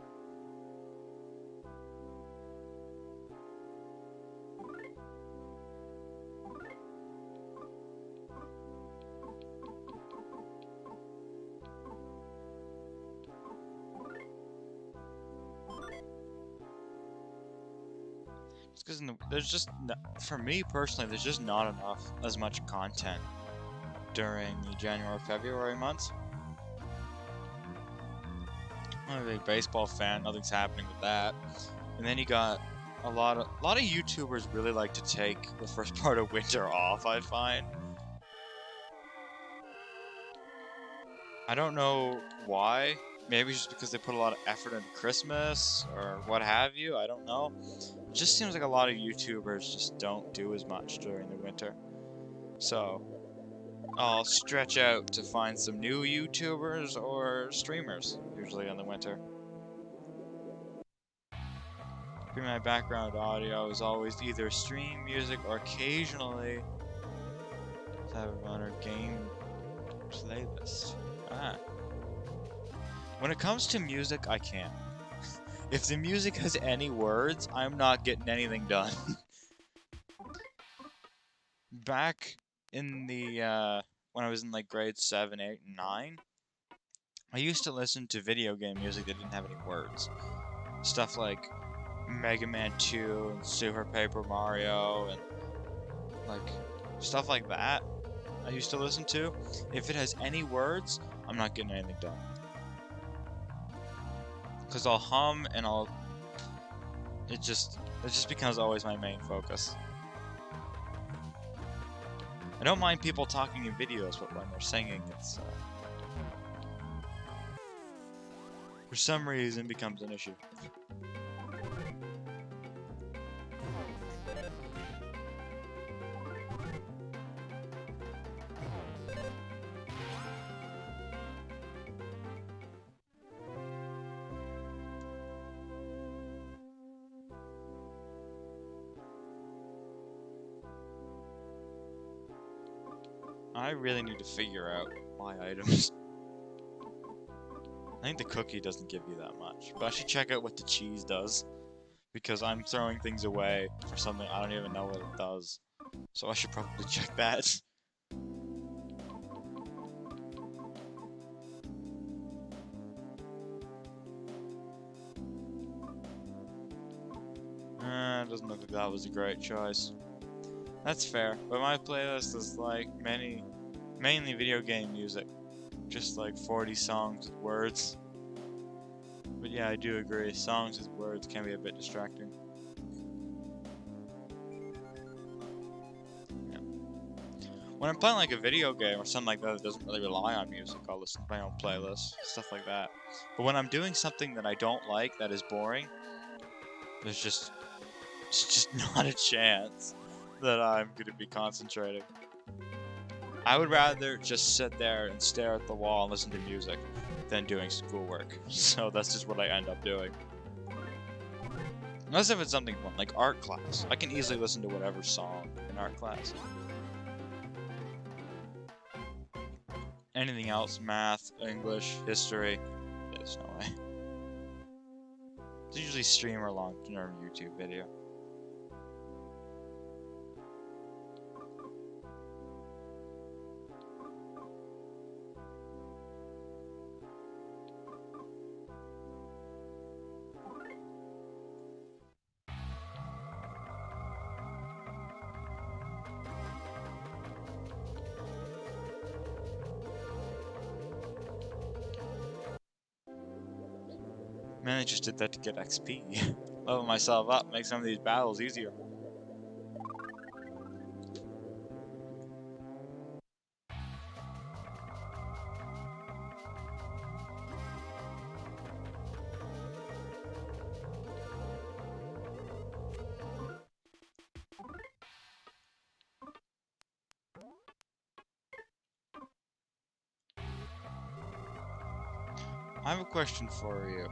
[SPEAKER 1] Because there's just, for me personally, there's just not enough as much content during the January-February months. I'm a big baseball fan, nothing's happening with that. And then you got a lot of YouTubers really like to take the first part of winter off, I find. I don't know why. Maybe just because they put a lot of effort into Christmas or what have you, I don't know. It just seems like a lot of YouTubers just don't do as much during the winter. So, I'll stretch out to find some new YouTubers or streamers, usually in the winter. My background audio is always either stream music or occasionally have a runner game playlist. When it comes to music, I can't. If the music has any words, I'm not getting anything done. Back in the, when I was in like grade 7, 8, and 9, I used to listen to video game music that didn't have any words. Stuff like Mega Man 2 and Super Paper Mario and like stuff like that I used to listen to. If it has any words, I'm not getting anything done. Because I'll hum and it just becomes always my main focus. I don't mind people talking in videos, but when they're singing, it's for some reason becomes an issue. I really need to figure out my items. I think the cookie doesn't give you that much, but I should check out what the cheese does, because I'm throwing things away for something I don't even know what it does. So I should probably check that. It doesn't look like that was a great choice. That's fair, but my playlist is like mainly video game music. Just like 40 songs with words. But yeah, I do agree, songs with words can be a bit distracting. Yeah. When I'm playing like a video game or something like that doesn't really rely on music, I'll listen to my own playlist, stuff like that. But when I'm doing something that I don't like, that is boring, it's just not a chance that I'm gonna be concentrating. I would rather just sit there and stare at the wall and listen to music than doing schoolwork. So that's just what I end up doing. Unless if it's something fun, like art class. I can easily listen to whatever song in art class. Anything else, math, English, history, there's no way. It's usually stream or long-term YouTube video. Man, I just did that to get XP. Level myself up, make some of these battles easier. I have a question for you,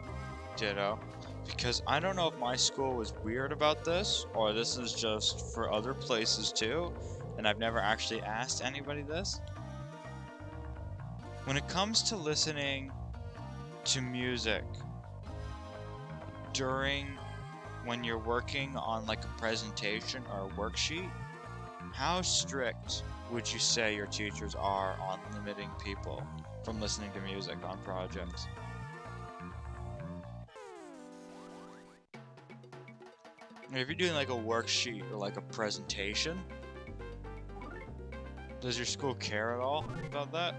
[SPEAKER 1] Ditto, because I don't know if my school was weird about this, or this is just for other places too, and I've never actually asked anybody this. When it comes to listening to music when you're working on like a presentation or a worksheet, how strict would you say your teachers are on limiting people from listening to music on projects? If you're doing like a worksheet or like a presentation, does your school care at all about that?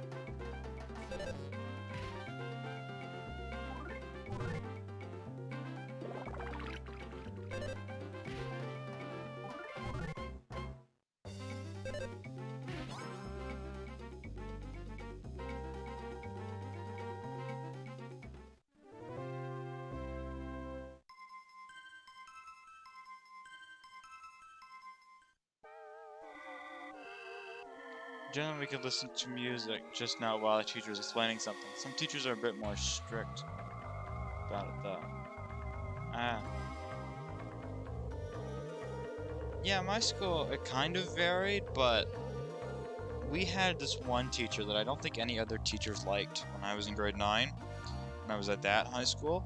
[SPEAKER 1] Generally, we could listen to music just now while a teacher is explaining something. Some teachers are a bit more strict about it, though. Yeah, my school, it kind of varied, but we had this one teacher that I don't think any other teachers liked when I was in grade 9, when I was at that high school,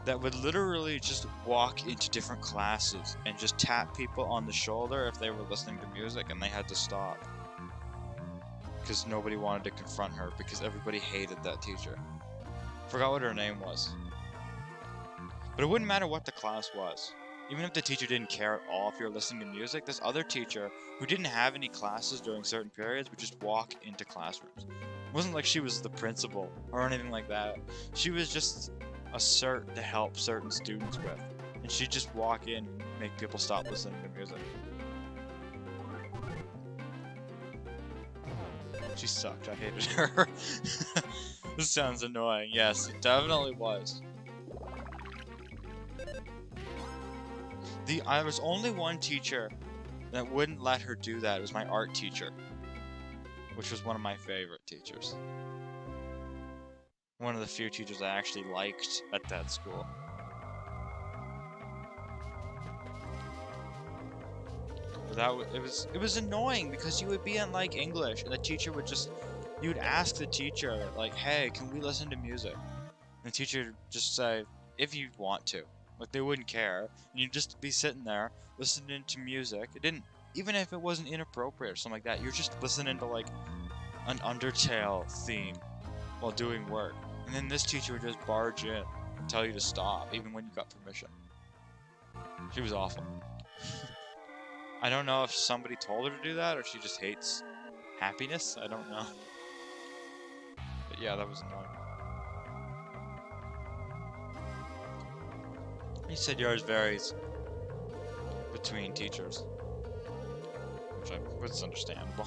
[SPEAKER 1] that would literally just walk into different classes and just tap people on the shoulder if they were listening to music and they had to stop. Because nobody wanted to confront her because everybody hated that teacher. Forgot what her name was. But it wouldn't matter what the class was. Even if the teacher didn't care at all if you're listening to music, this other teacher who didn't have any classes during certain periods would just walk into classrooms. It wasn't like she was the principal or anything like that. She was just a cert to help certain students with. And she'd just walk in and make people stop listening to music. She sucked. I hated her. This sounds annoying. Yes, it definitely was. There was only one teacher that wouldn't let her do that. It was my art teacher, which was one of my favorite teachers. One of the few teachers I actually liked at that school. it was annoying because you would be in like English and the teacher would just you'd ask the teacher like, "Hey, can we listen to music?" And the teacher would just say, "If you want to." Like they wouldn't care. And you'd just be sitting there listening to music. It didn't even if it wasn't inappropriate or something like that. You're just listening to like an Undertale theme while doing work. And then this teacher would just barge in and tell you to stop even when you got permission. She was awful. I don't know if somebody told her to do that or she just hates happiness. I don't know. But yeah, that was annoying. He said yours varies between teachers, which was understandable.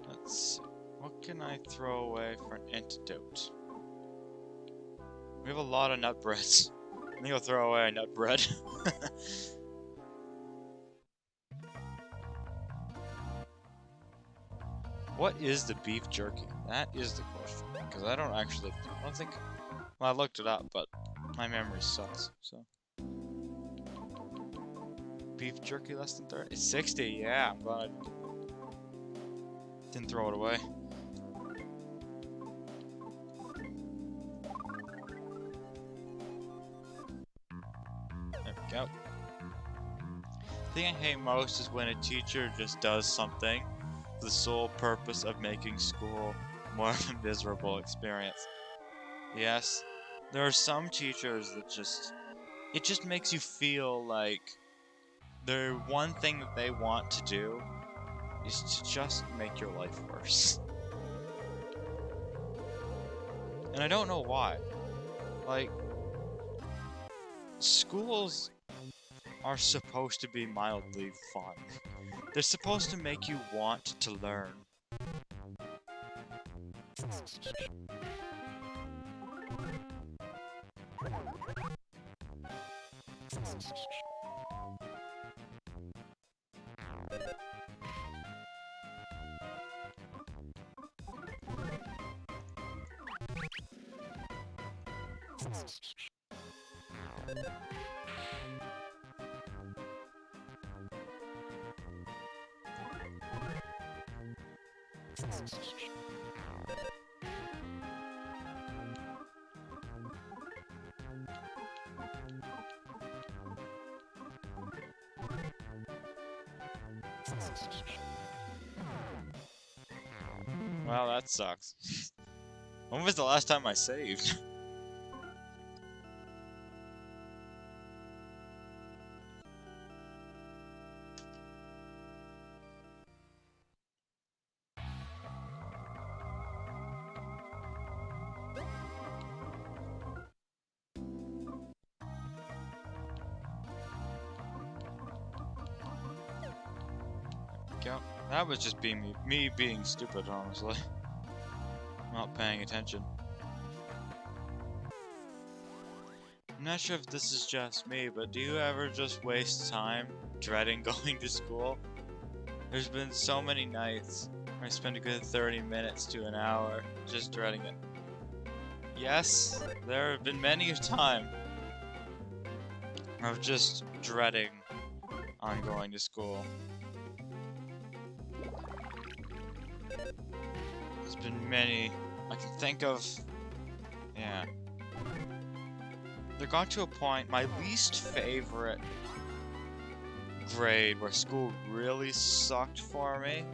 [SPEAKER 1] Let's see. What can I throw away for an antidote? We have a lot of nut breads. I think I'll throw away a nut bread. What is the beef jerky? That is the question. Because I don't think... Well, I looked it up, but my memory sucks, so... Beef jerky less than 30? It's 60, yeah, I'm glad I didn't throw it away. There we go. The thing I hate most is when a teacher just does something for the sole purpose of making school more of a miserable experience. Yes, there are some teachers that it just makes you feel like the one thing that they want to do is to just make your life worse. And I don't know why. Like, schools are supposed to be mildly fun. They're supposed to make you want to learn. Wow, that sucks. When was the last time I saved? That was just me being stupid, honestly. Not paying attention. I'm not sure if this is just me, but do you ever just waste time dreading going to school? There's been so many nights where I spend a good 30 minutes to an hour just dreading it. Yes, there have been many a time of just dreading on going to school. There's been many I can think of. Yeah. There got to a point, my least favorite grade where school really sucked for me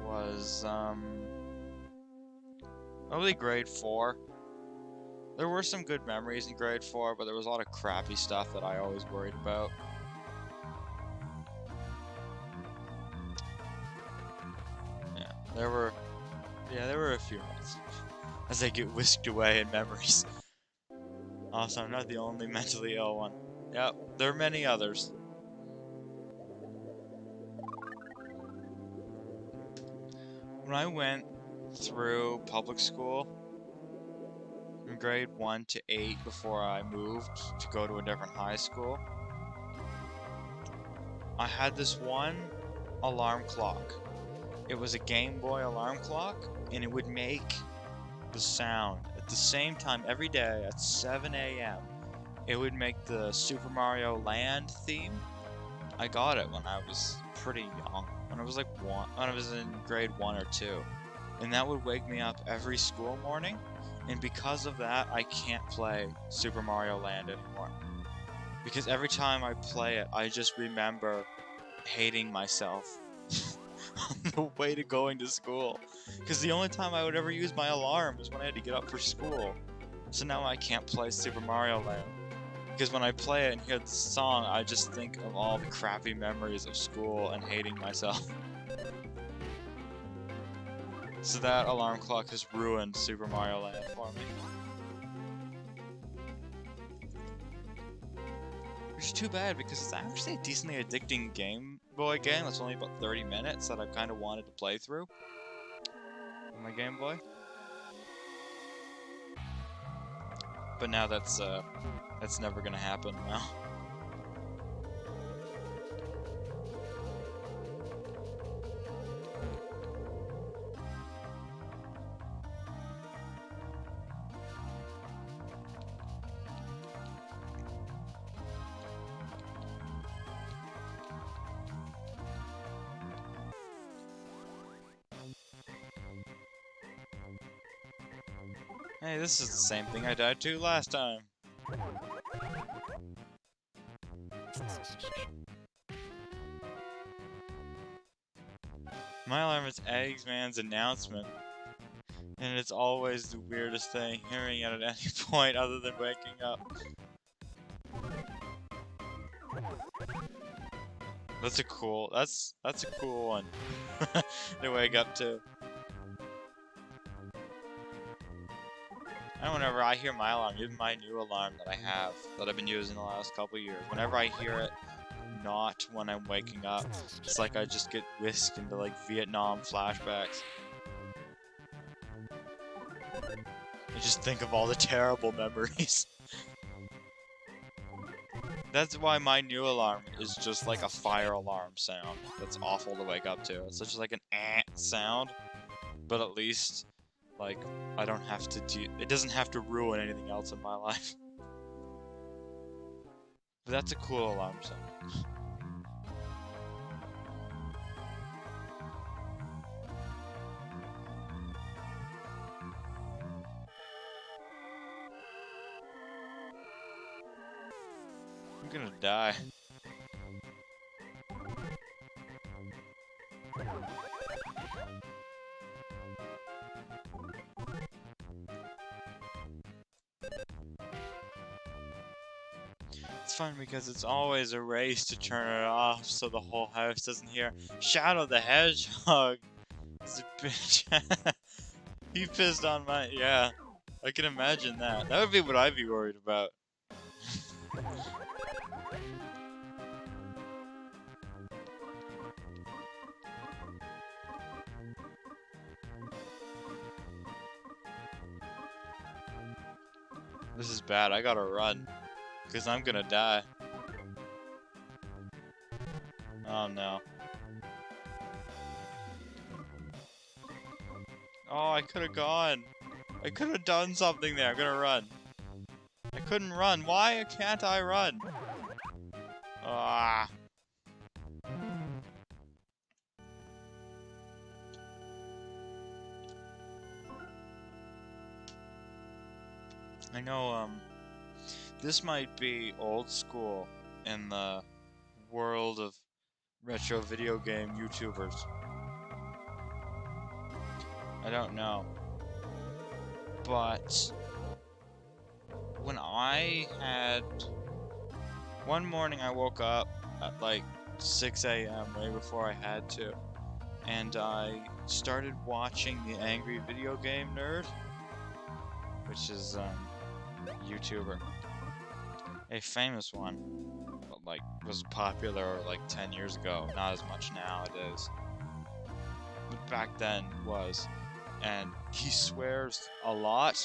[SPEAKER 1] was, probably grade 4. There were some good memories in grade 4, but there was a lot of crappy stuff that I always worried about. There were a few months as they get whisked away in memories. Also, I'm not the only mentally ill one. Yep, there are many others. When I went through public school from grade 1 to 8 before I moved to go to a different high school, I had this one alarm clock. It was a Game Boy alarm clock, and it would make the sound at the same time every day at 7 a.m. It would make the Super Mario Land theme. I got it when I was pretty young, when I was like when I was in grade 1 or 2, and that would wake me up every school morning. And because of that, I can't play Super Mario Land anymore. Because every time I play it, I just remember hating myself on the way to going to school. Because the only time I would ever use my alarm was when I had to get up for school. So now I can't play Super Mario Land. Because when I play it and hear the song, I just think of all the crappy memories of school and hating myself. So that alarm clock has ruined Super Mario Land for me. Which is too bad, because it's actually a decently addicting Game Boy game that's only about 30 minutes that I kind of wanted to play through on my Game Boy. But now that's never gonna happen now. Hey, this is the same thing I died to last time. My alarm is Eggsman's announcement, and it's always the weirdest thing, hearing it at any point other than waking up. That's a cool one to wake up to. And whenever I hear my alarm, even my new alarm that I have, that I've been using the last couple of years, whenever I hear it, not when I'm waking up, it's like I just get whisked into like Vietnam flashbacks. I just think of all the terrible memories. That's why my new alarm is just like a fire alarm sound. That's awful to wake up to. It's such like an sound, but at least like I don't have to it doesn't have to ruin anything else in my life. But that's a cool alarm sound. I'm gonna die. It's fun because it's always a race to turn it off so the whole house doesn't hear Shadow the Hedgehog. He's a bitch. He pissed on my... Yeah, I can imagine that. That would be what I'd be worried about. This is bad. I gotta run. Because I'm gonna die. Oh no. Oh, I could've gone. I could've done something there. I'm gonna run. I couldn't run. Why can't I run? Ah. I know, this might be old school in the world of retro video game YouTubers. I don't know. But when I had... One morning I woke up at like 6 a.m. way before I had to. And I started watching the Angry Video Game Nerd, which is YouTuber. A famous one, but like was popular like 10 years ago. Not as much nowadays. But back then was. And he swears a lot.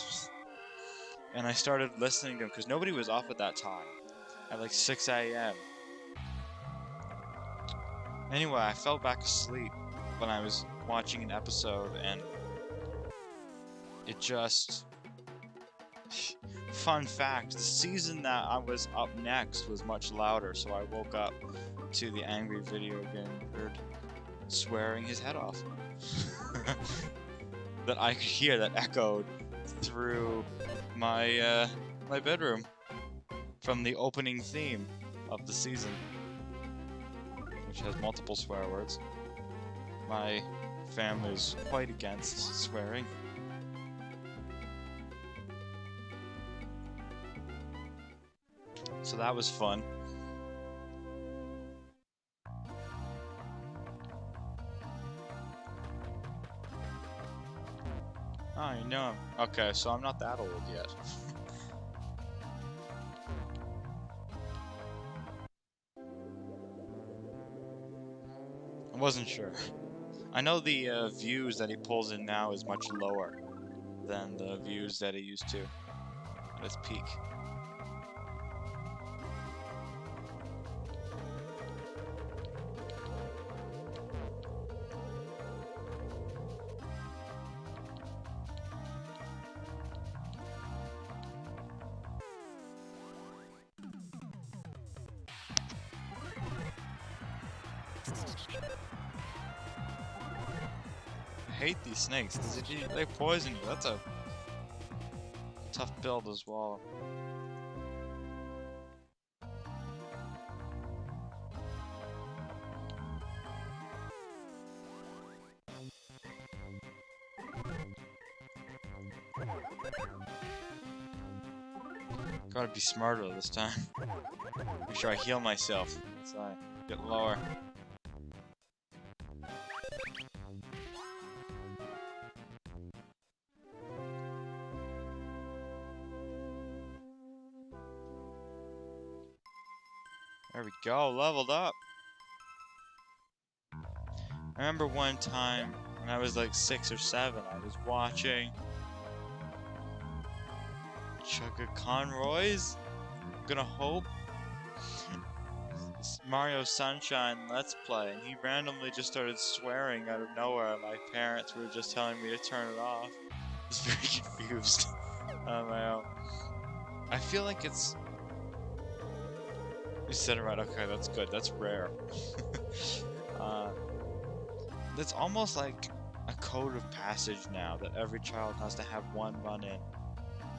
[SPEAKER 1] And I started listening to him because nobody was off at that time. At like 6 a.m. Anyway, I fell back asleep when I was watching an episode and it just... Fun fact, the season that I was up next was much louder, so I woke up to the angry video game nerd swearing his head off. That I could hear, that echoed through my my bedroom from the opening theme of the season, which has multiple swear words. My family is quite against swearing. So that was fun. Oh, you know him. Okay, so I'm not that old yet. I wasn't sure. I know the views that he pulls in now is much lower than the views that he used to at his peak. I hate these snakes. They poison you. That's a tough build as well. Gotta be smarter this time. Make sure I heal myself as I get lower. There we go, leveled up. I remember one time when I was like 6 or 7, I was watching Chugga Conroy's, I'm gonna hope, Mario Sunshine Let's Play, and he randomly just started swearing out of nowhere. My parents were just telling me to turn it off. I was very confused on my own. I feel like it's... You said it right, okay, that's good, that's rare. It's almost like a code of passage now that every child has to have one run-in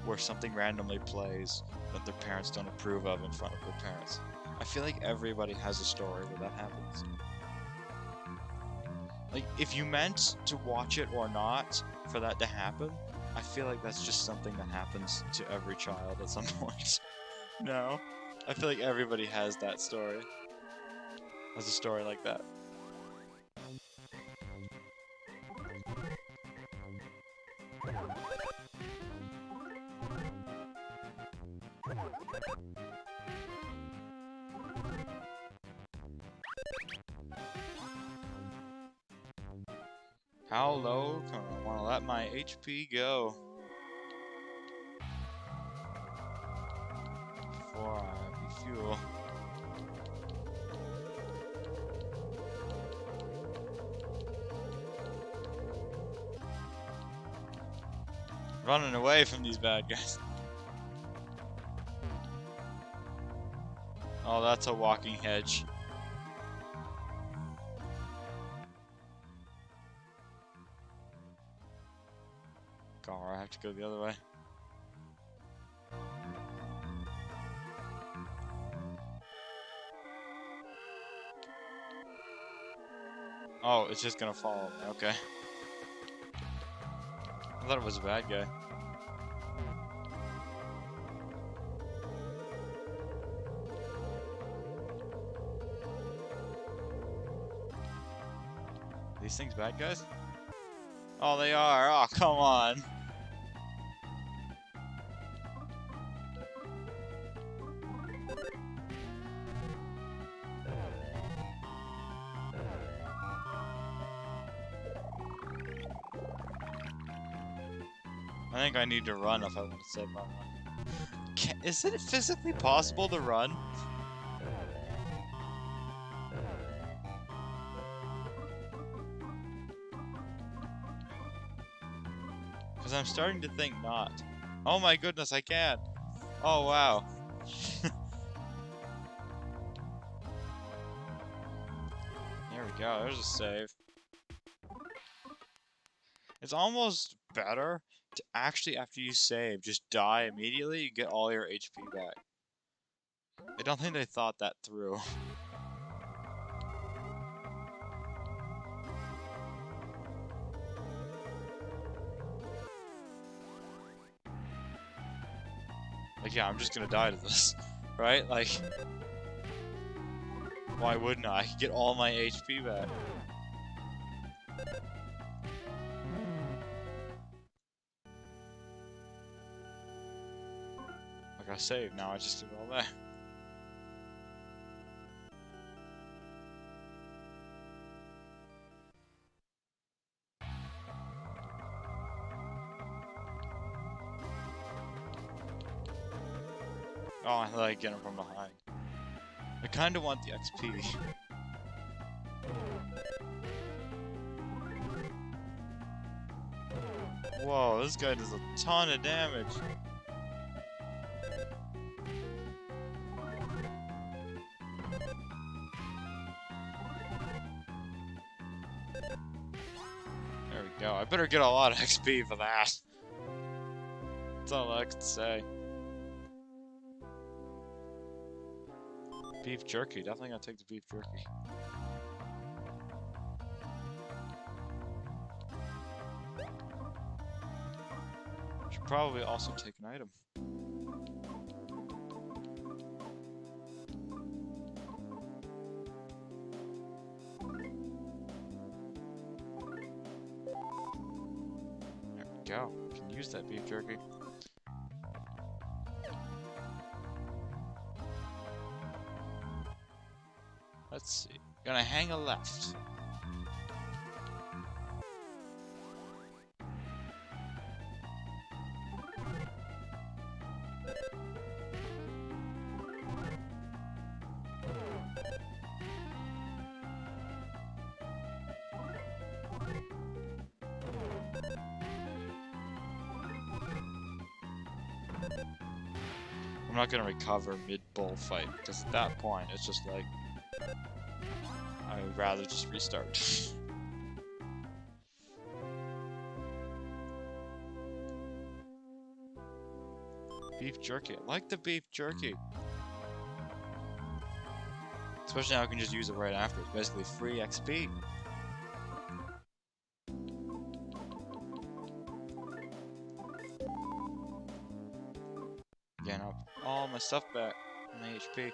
[SPEAKER 1] where something randomly plays that their parents don't approve of in front of their parents. I feel like everybody has a story where that happens. Like, if you meant to watch it or not for that to happen, I feel like that's just something that happens to every child at some point. No? I feel like everybody has that story. Has a story like that. How low can I want to let my HP go before I refuel? Running away from these bad guys. Oh, that's a walking hedge. I have to go the other way. Oh, it's just gonna follow me, okay. I thought it was a bad guy. These things bad guys? Oh, they are. Oh, come on. I think I need to run if I want to save my life. Is it physically possible to run? Because I'm starting to think not. Oh my goodness, I can! Oh wow. There we go, there's a save. It's almost better to actually, after you save, just die immediately, you get all your HP back. I don't think they thought that through. Like, yeah, I'm just gonna die to this, right? Like, why wouldn't I? I could get all my HP back. Like, I saved, now I just give it all back. Oh, I like getting from behind. I kinda want the XP. Whoa, this guy does a ton of damage. There we go. I better get a lot of XP for that. That's all I can say. Beef jerky. Definitely gonna take the beef jerky. Should probably also take an item. There we go. Can use that beef jerky. Let's see. Gonna hang a left. I'm not gonna recover mid-bullfight, because at that point, it's just like... I would rather just restart. Beef jerky. I like the beef jerky. Especially now I can just use it right after. It's basically free XP. Again, up all my stuff back. My HP.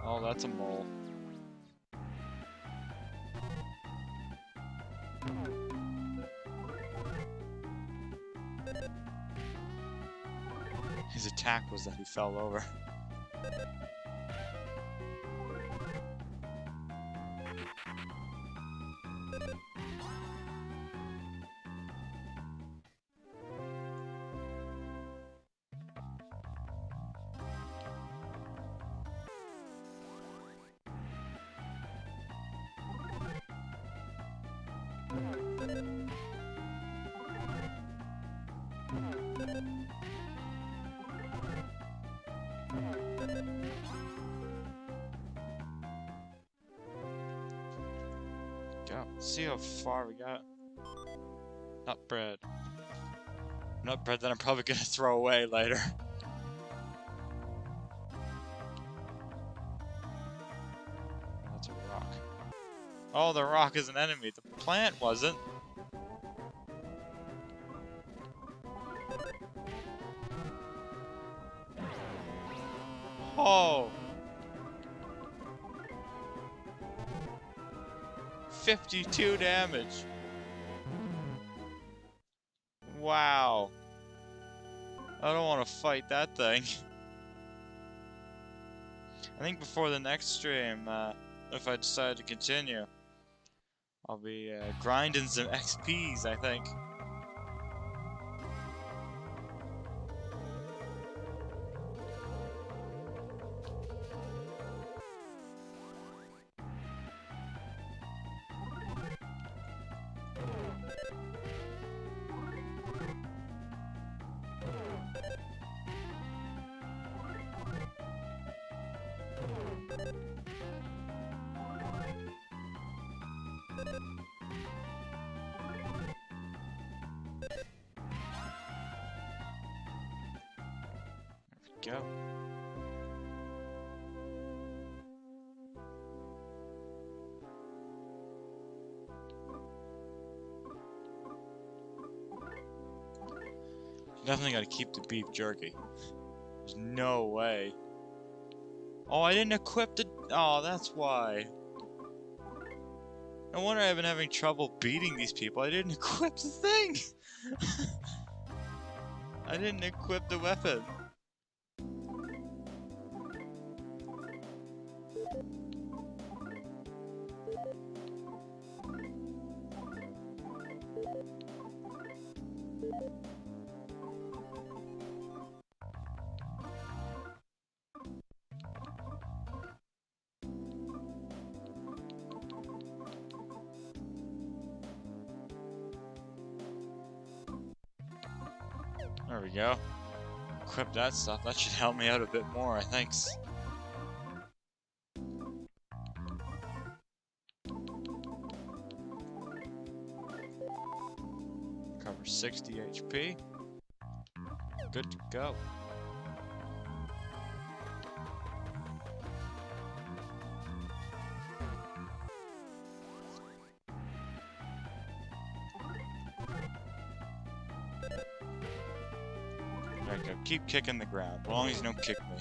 [SPEAKER 1] Oh, that's a mole. His attack was that he fell over. Go. See how far we got. Nut bread. Nut bread that I'm probably gonna throw away later. That's a rock. Oh, the rock is an enemy. The plant wasn't. Oh! 52 damage. Wow. I don't want to fight that thing. I think before the next stream, if I decide to continue, I'll be grinding some XPs, I think. Go. Definitely gotta keep the beef jerky. There's no way. Oh, I didn't equip the... Oh, that's why. No wonder I've been having trouble beating these people. I didn't equip the thing! I didn't equip the weapon. There we go. Equip that stuff. That should help me out a bit more, I think. Cover 60 HP. Good to go. There you go. Keep kicking the ground, as long as you don't kick me.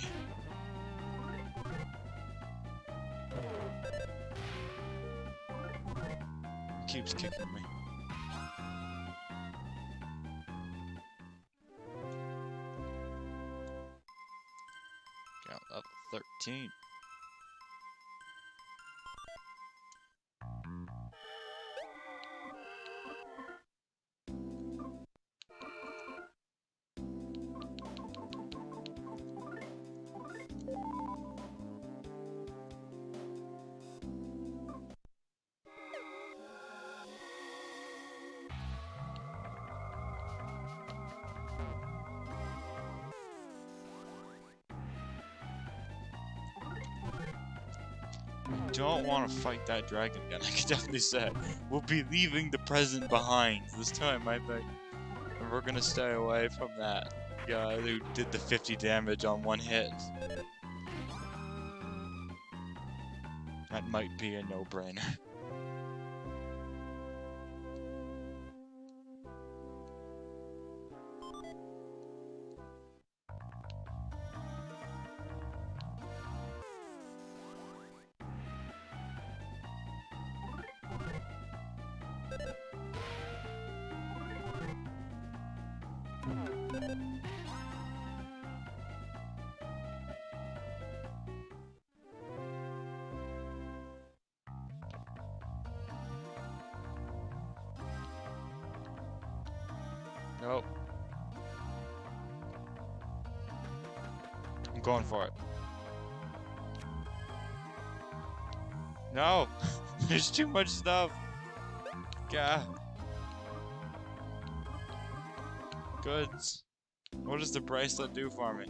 [SPEAKER 1] Keeps kicking me. Got level 13. Don't want to fight that dragon again, I can definitely say. We'll be leaving the present behind this time, I think. And we're gonna stay away from that guy who did the 50 damage on one hit. That might be a no-brainer. Nope. I'm going for it. No! There's too much stuff! God. Goods. What does the bracelet do for me?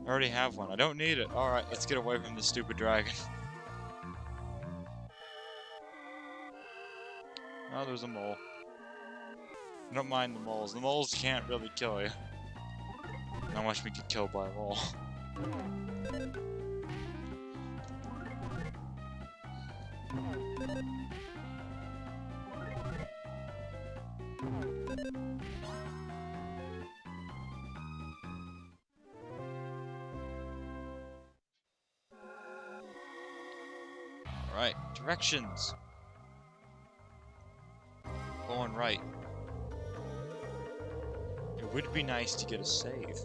[SPEAKER 1] I already have one. I don't need it. Alright, let's get away from this stupid dragon. Oh, there's a mole. I don't mind the moles. The moles can't really kill you. Not much we get killed by a mole. Alright, directions. Going right. It would be nice to get a save.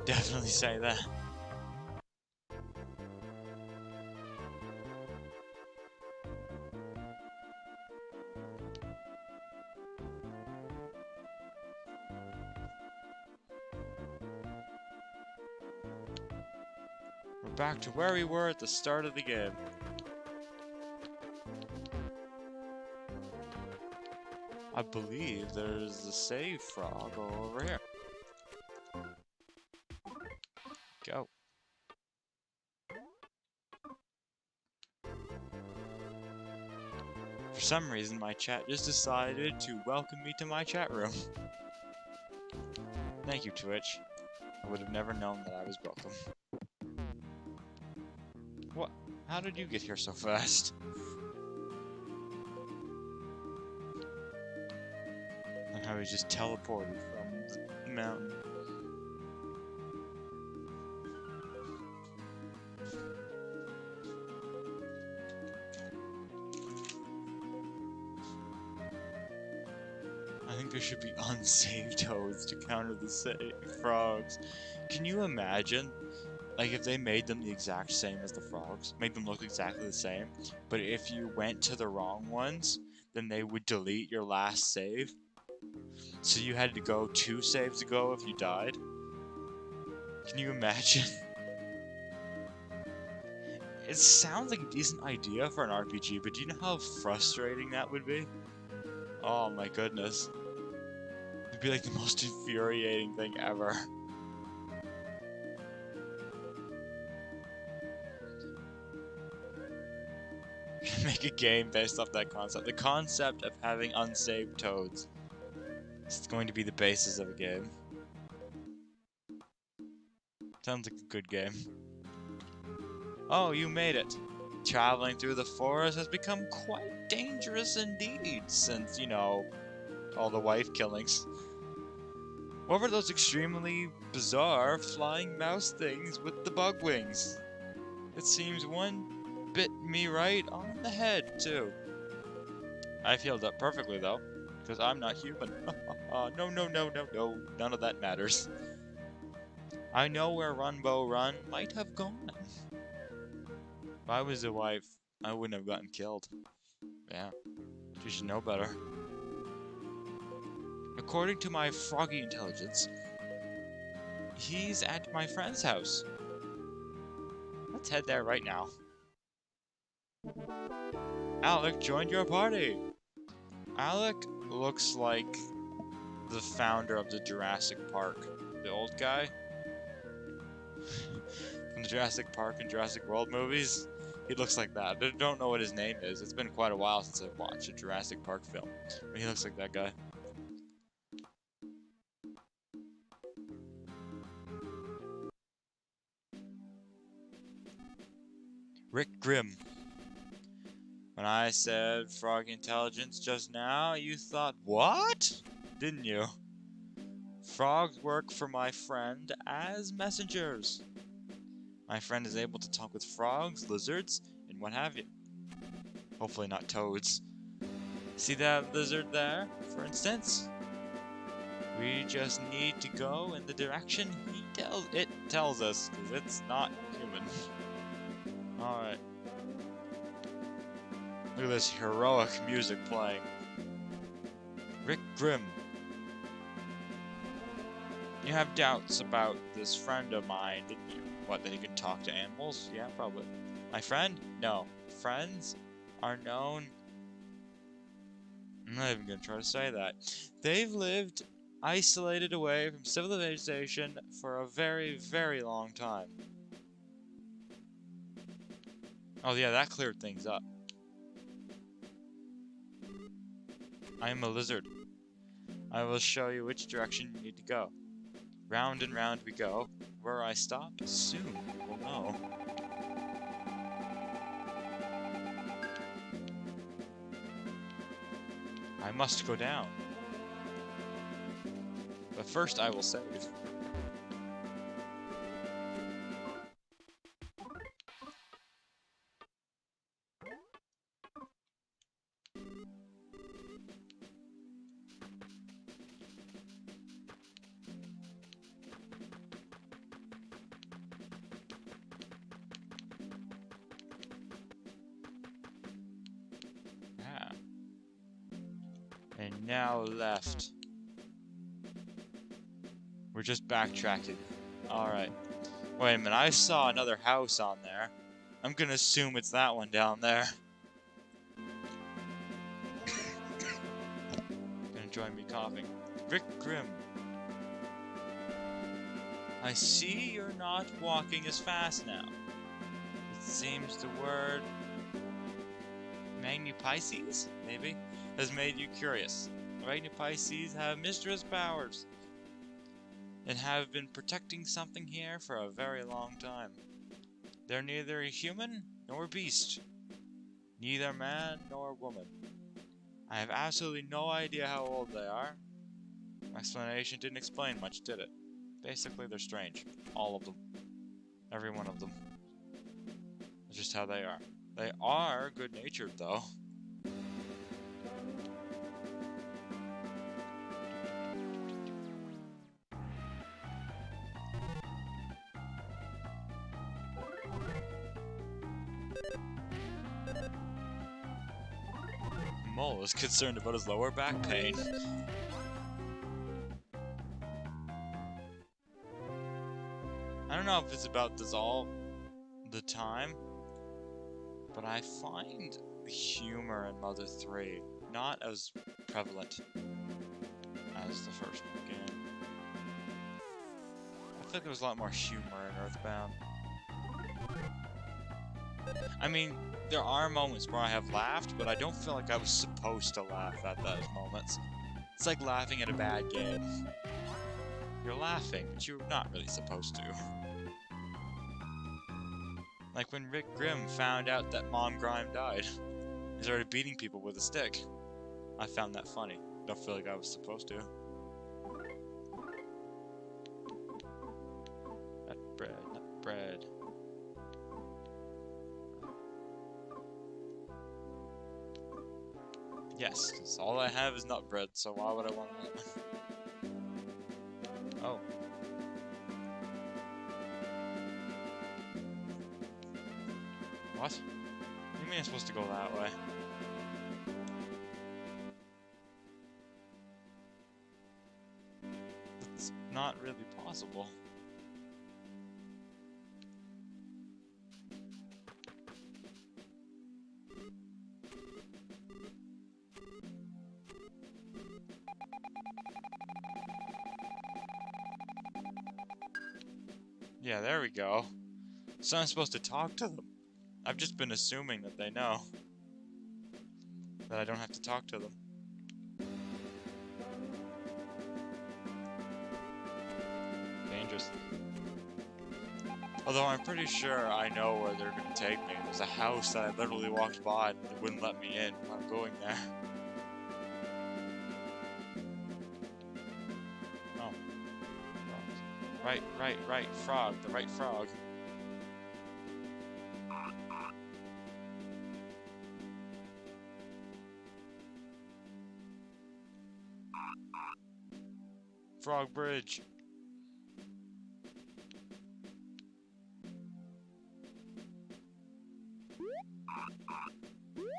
[SPEAKER 1] Definitely say that. back to where we were at the start of the game. I believe there's a save frog over here. Go. For some reason, my chat just decided to welcome me to my chat room. Thank you, Twitch. I would have never known that I was welcome. What? How did you get here so fast? And how he just teleported from the mountain. I think there should be unsaved toads to counter the frogs. Can you imagine? Like, if they made them the exact same as the frogs, made them look exactly the same, but if you went to the wrong ones, then they would delete your last save. So you had to go 2 saves ago if you died. Can you imagine? It sounds like a decent idea for an RPG, but do you know how frustrating that would be? Oh my goodness. It'd be like the most infuriating thing ever. Make a game based off that concept. The concept of having unsaved toads. It's going to be the basis of a game. Sounds like a good game. Oh, you made it. Traveling through the forest has become quite dangerous indeed since, you know, all the wife killings. What were those extremely bizarre flying mouse things with the bug wings? It seems one bit me right on the head, too. I've healed up perfectly, though, because I'm not human. No, none of that matters. I know where Runbow Run might have gone. If I was a wife, I wouldn't have gotten killed. Yeah, she should know better. According to my froggy intelligence, he's at my friend's house. Let's head there right now. Alec joined your party! Alec looks like the founder of the Jurassic Park. The old guy. From the Jurassic Park and Jurassic World movies. He looks like that. I don't know what his name is. It's been quite a while since I've watched a Jurassic Park film. But he looks like that guy. Rick Grimm. When I said frog intelligence just now, you thought, what? Didn't you? Frogs work for my friend as messengers. My friend is able to talk with frogs, lizards, and what have you. Hopefully not toads. See that lizard there, for instance? We just need to go in the direction it tells us, because it's not human. Alright. Look at this heroic music playing. Rick Grimm. You have doubts about this friend of mine, didn't you? What, that he can talk to animals? Yeah, probably. My friend? No. Friends are known... I'm not even gonna try to say that. They've lived isolated away from civilization for a very, very long time. Oh yeah, that cleared things up. I am a lizard. I will show you which direction you need to go. Round and round we go. Where I stop, soon you will know. I must go down. But first I will save. And now left. We're just backtracking. Alright. Wait a minute, I saw another house on there. I'm gonna assume it's that one down there. Gonna join me coughing. Rick Grimm. I see you're not walking as fast now. It seems the word Magnipisces, maybe, has made you curious. Magnipisces have mischievous powers and have been protecting something here for a very long time. They're neither a human nor a beast, neither man nor woman. I have absolutely no idea how old they are. My explanation didn't explain much, did it? Basically, they're strange. All of them. Every one of them. That's just how they are. They are good-natured, though. Mole is concerned about his lower back pain. I don't know if it's about this all the time, but I find the humor in Mother 3 not as prevalent as the first game. I feel like there was a lot more humor in Earthbound. I mean, there are moments where I have laughed, but I don't feel like I was supposed to laugh at those moments. It's like laughing at a bad game. You're laughing, but you're not really supposed to. Like when Rick Grimm found out that Mom Grime died. He started beating people with a stick. I found that funny. Don't feel like I was supposed to. Nut bread. Yes, because all I have is nut bread, so why would I want that? Oh. What? You mean I'm supposed to go that way? It's not really possible. Yeah, there we go. So I'm supposed to talk to them. I've just been assuming that they know. That I don't have to talk to them. Dangerous. Although I'm pretty sure I know where they're gonna take me. There's a house that I literally walked by and it wouldn't let me in when I'm going there. Oh. Right. Frog. The right frog. Frog Bridge.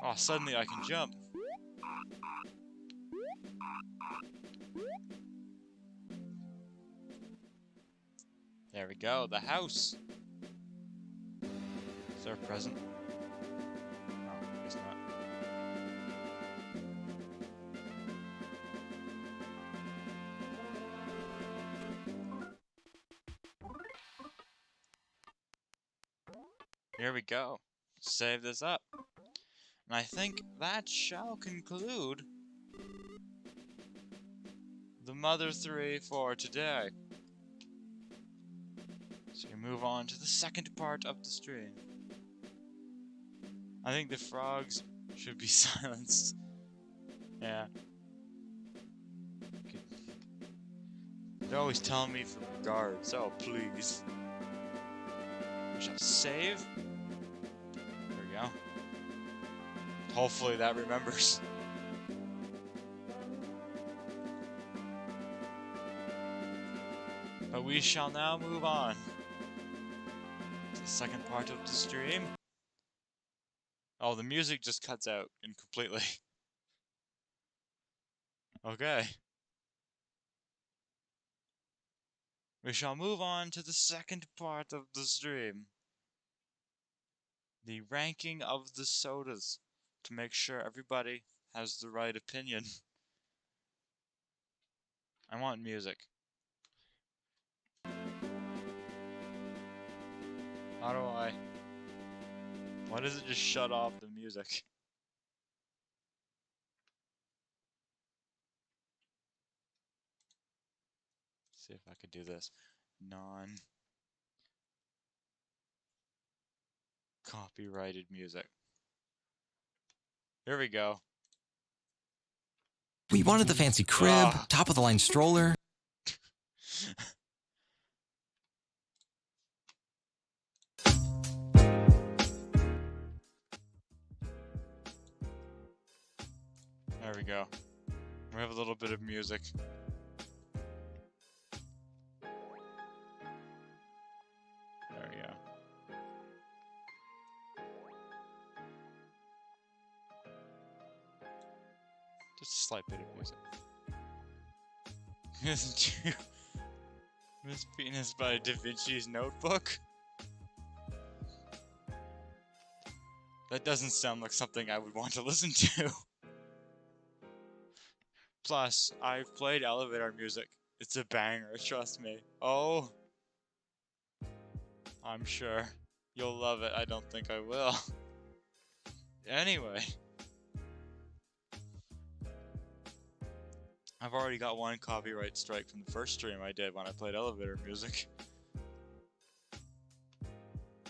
[SPEAKER 1] Oh, suddenly I can jump. There we go, the house. Is there a present? No, I guess not. Here we go. Save this up. And I think that shall conclude the Mother 3 for today. So we move on to the second part of the stream. I think the frogs should be silenced. Yeah. They're always telling me for guards. Oh, please. We shall save. There we go. Hopefully that remembers. But we shall now move on to the second part of the stream. Oh, the music just cuts out completely. Okay. we shall move on to the second part of the stream. The ranking of the sodas, to make sure everybody has the right opinion. I want music. How do I... Why does it just shut off the music? See if I could do this. Non-copyrighted music. Here we go.
[SPEAKER 2] We wanted the fancy crib, top of the line stroller.
[SPEAKER 1] There we go. We have a little bit of music. There we go. Just a slight bit of music. Miss Venus by Da Vinci's Notebook? That doesn't sound like something I would want to listen to. Plus, I've played elevator music. It's a banger, trust me. Oh, I'm sure. You'll love it. I don't think I will. Anyway. I've already got one copyright strike from the first stream I did when I played elevator music.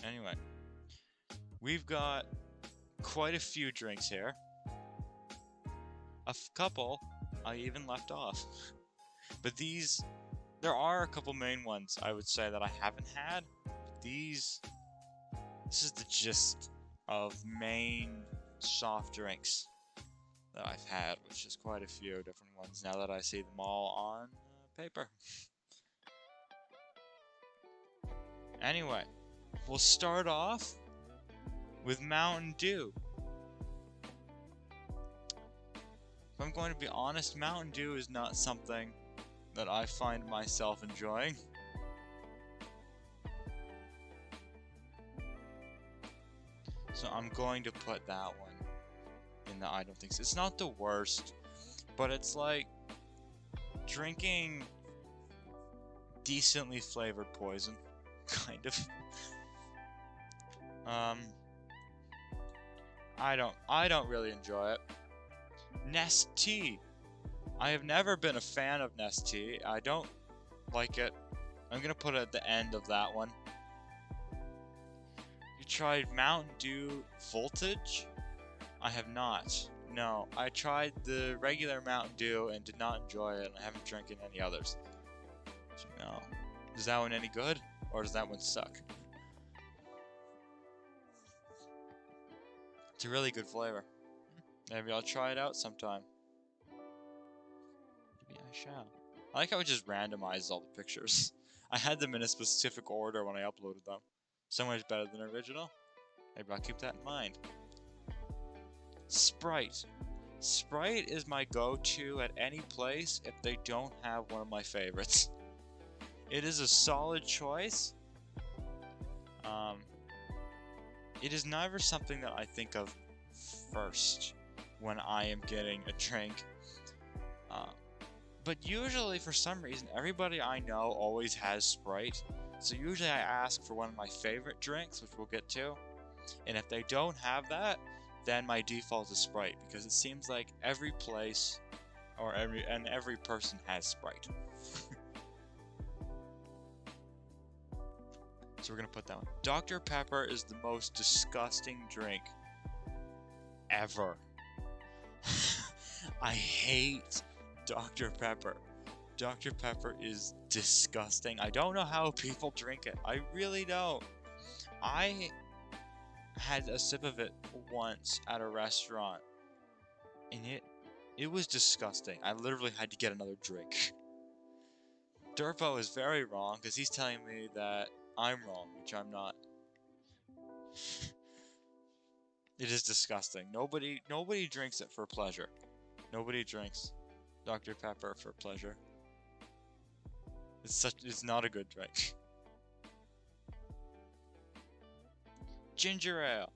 [SPEAKER 1] Anyway. We've got quite a few drinks here. A couple I even left off. But these... There are a couple main ones I would say that I haven't had. But this is the gist of main soft drinks that I've had, which is quite a few different ones now that I see them all on paper. Anyway, we'll start off with Mountain Dew. If I'm going to be honest, Mountain Dew is not something that I find myself enjoying. So I'm going to put that one in the I don't think so. It's not the worst, but it's like drinking decently flavored poison, kind of. I don't really enjoy it. Nest Tea. I have never been a fan of Nest Tea. I don't like it. I'm gonna put it at the end of that one. You tried Mountain Dew Voltage? I have not. No, I tried the regular Mountain Dew and did not enjoy it, and I haven't drank any others. So no. Is that one any good? Or does that one suck? It's a really good flavor. Maybe I'll try it out sometime. Maybe I shall. I like how it just randomizes all the pictures. I had them in a specific order when I uploaded them. So much better than original. Maybe I'll keep that in mind. Sprite. Sprite is my go-to at any place if they don't have one of my favorites. It is a solid choice. It is never something that I think of first when I am getting a drink. But usually, for some reason, everybody I know always has Sprite. So usually I ask for one of my favorite drinks, which we'll get to. And if they don't have that, then my default is Sprite, because it seems like every place or every person has Sprite. So we're gonna put that one. Dr. Pepper is the most disgusting drink ever. I hate Dr. Pepper. Dr. Pepper is disgusting. I don't know how people drink it. I really don't. I had a sip of it once at a restaurant, and it was disgusting. I literally had to get another drink. Durpo is very wrong because he's telling me that I'm wrong, which I'm not. It is disgusting. Nobody drinks it for pleasure. Nobody drinks Dr. Pepper for pleasure. It's not a good drink. Ginger ale.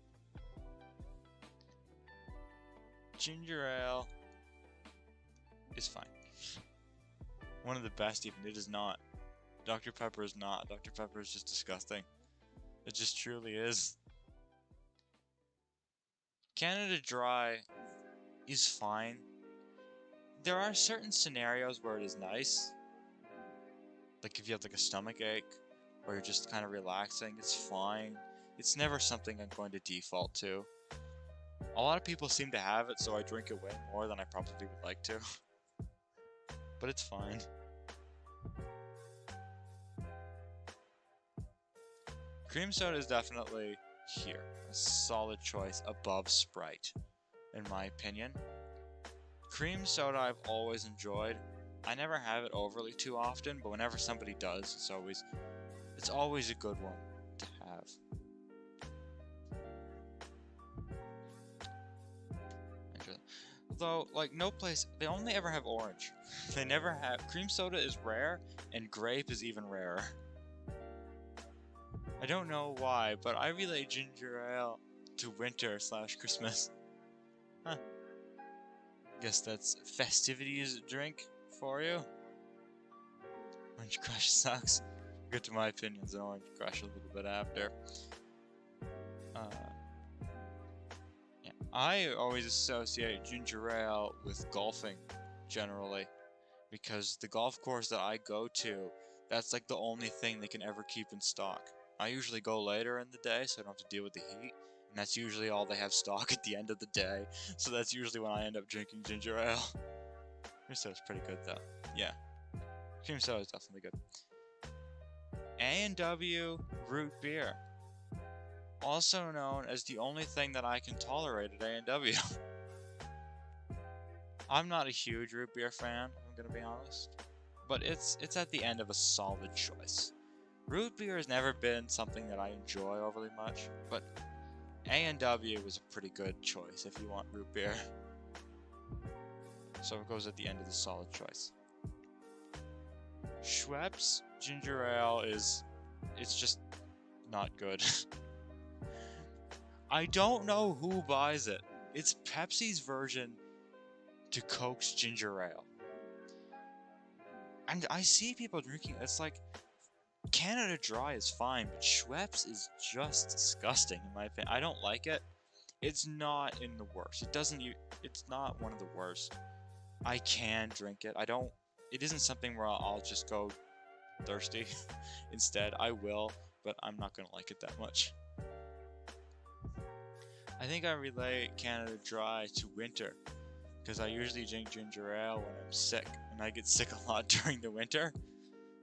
[SPEAKER 1] Ginger ale is fine. One of the best even. It is not. Dr. Pepper is not. Dr. Pepper is just disgusting. It just truly is. Canada Dry is fine. There are certain scenarios where it is nice. Like if you have like a stomach ache or you're just kind of relaxing, it's fine. It's never something I'm going to default to. A lot of people seem to have it, so I drink it way more than I probably would like to. But it's fine. Cream soda is definitely here. A solid choice above Sprite, in my opinion. Cream soda I've always enjoyed. I never have it overly too often, but whenever somebody does, it's always a good one to have. Though, like, no place, they only ever have orange. They never have, cream soda is rare, and grape is even rarer. I don't know why, but I relate ginger ale to winter/Christmas. Huh. Guess that's festivities drink for you. Orange Crush sucks. Get to my opinions on Orange Crush a little bit after. Yeah, I always associate ginger ale with golfing, generally, because the golf course that I go to, that's like the only thing they can ever keep in stock. I usually go later in the day, so I don't have to deal with the heat, and that's usually all they have stock at the end of the day, so that's usually when I end up drinking ginger ale. Cream soda's pretty good, though. Yeah. Cream soda is definitely good. A&W root beer. Also known as the only thing that I can tolerate at A&W. I'm not a huge root beer fan, I'm gonna be honest. But it's at the end of a solid choice. Root beer has never been something that I enjoy overly much, but A&W is a pretty good choice if you want root beer. So it goes at the end of the solid choice. Schweppes ginger ale it's just not good. I don't know who buys it. It's Pepsi's version to Coke's ginger ale. And I see people drinking, it's like, Canada Dry is fine, but Schweppes is just disgusting in my opinion. I don't like it. It's not in the worst. It's not one of the worst. I can drink it. It isn't something where I'll just go thirsty. Instead, I will, but I'm not gonna like it that much. I think I relate Canada Dry to winter, because I usually drink ginger ale when I'm sick, and I get sick a lot during the winter.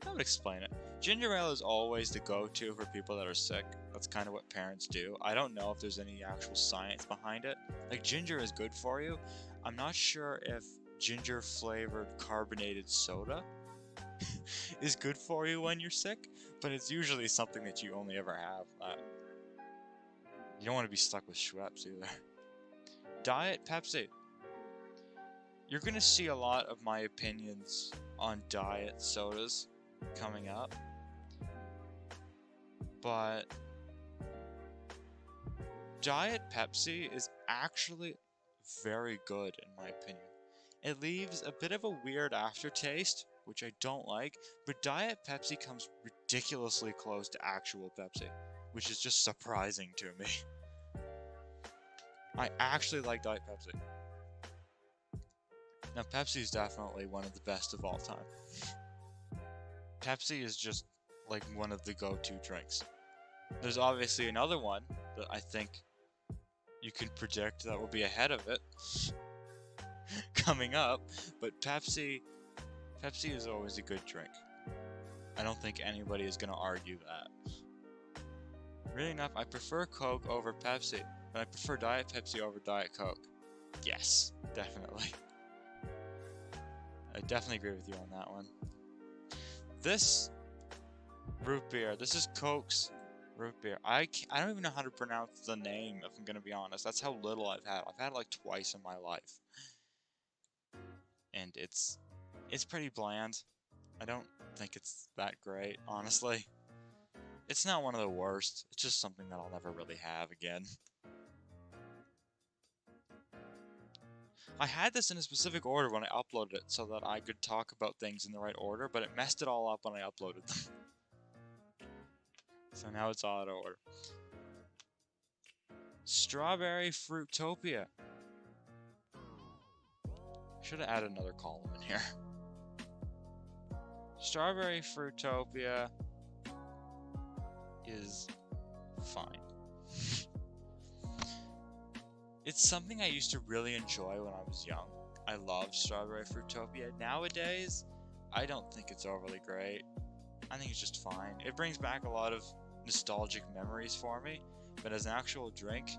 [SPEAKER 1] I would explain it. Ginger ale is always the go-to for people that are sick. That's kind of what parents do. I don't know if there's any actual science behind it. Like, ginger is good for you. I'm not sure if ginger-flavored carbonated soda is good for you when you're sick, but it's usually something that you only ever have. You don't want to be stuck with Schweppes either. Diet Pepsi. You're going to see a lot of my opinions on diet sodas coming up, but Diet Pepsi is actually very good in my opinion. It leaves a bit of a weird aftertaste, which I don't like, but Diet Pepsi comes ridiculously close to actual Pepsi, which is just surprising to me. I actually like Diet Pepsi. Now, Pepsi is definitely one of the best of all time. Pepsi is just like one of the go-to drinks. There's obviously another one that I think you can predict that will be ahead of it coming up, but Pepsi is always a good drink. I don't think anybody is going to argue that. Really enough, I prefer Coke over Pepsi, but I prefer Diet Pepsi over Diet Coke. Yes, definitely. I definitely agree with you on that one. This root beer, this is Coke's root beer. I don't even know how to pronounce the name, if I'm going to be honest. That's how little I've had. I've had it like twice in my life. And it's pretty bland. I don't think it's that great, honestly. It's not one of the worst. It's just something that I'll never really have again. I had this in a specific order when I uploaded it so that I could talk about things in the right order, but it messed it all up when I uploaded them. So now it's all out of order. Strawberry Fruitopia. Should have added another column in here. Strawberry Fruitopia is fine. It's something I used to really enjoy when I was young. I loved Strawberry Fruitopia. Nowadays, I don't think it's overly great. I think it's just fine. It brings back a lot of nostalgic memories for me, but as an actual drink,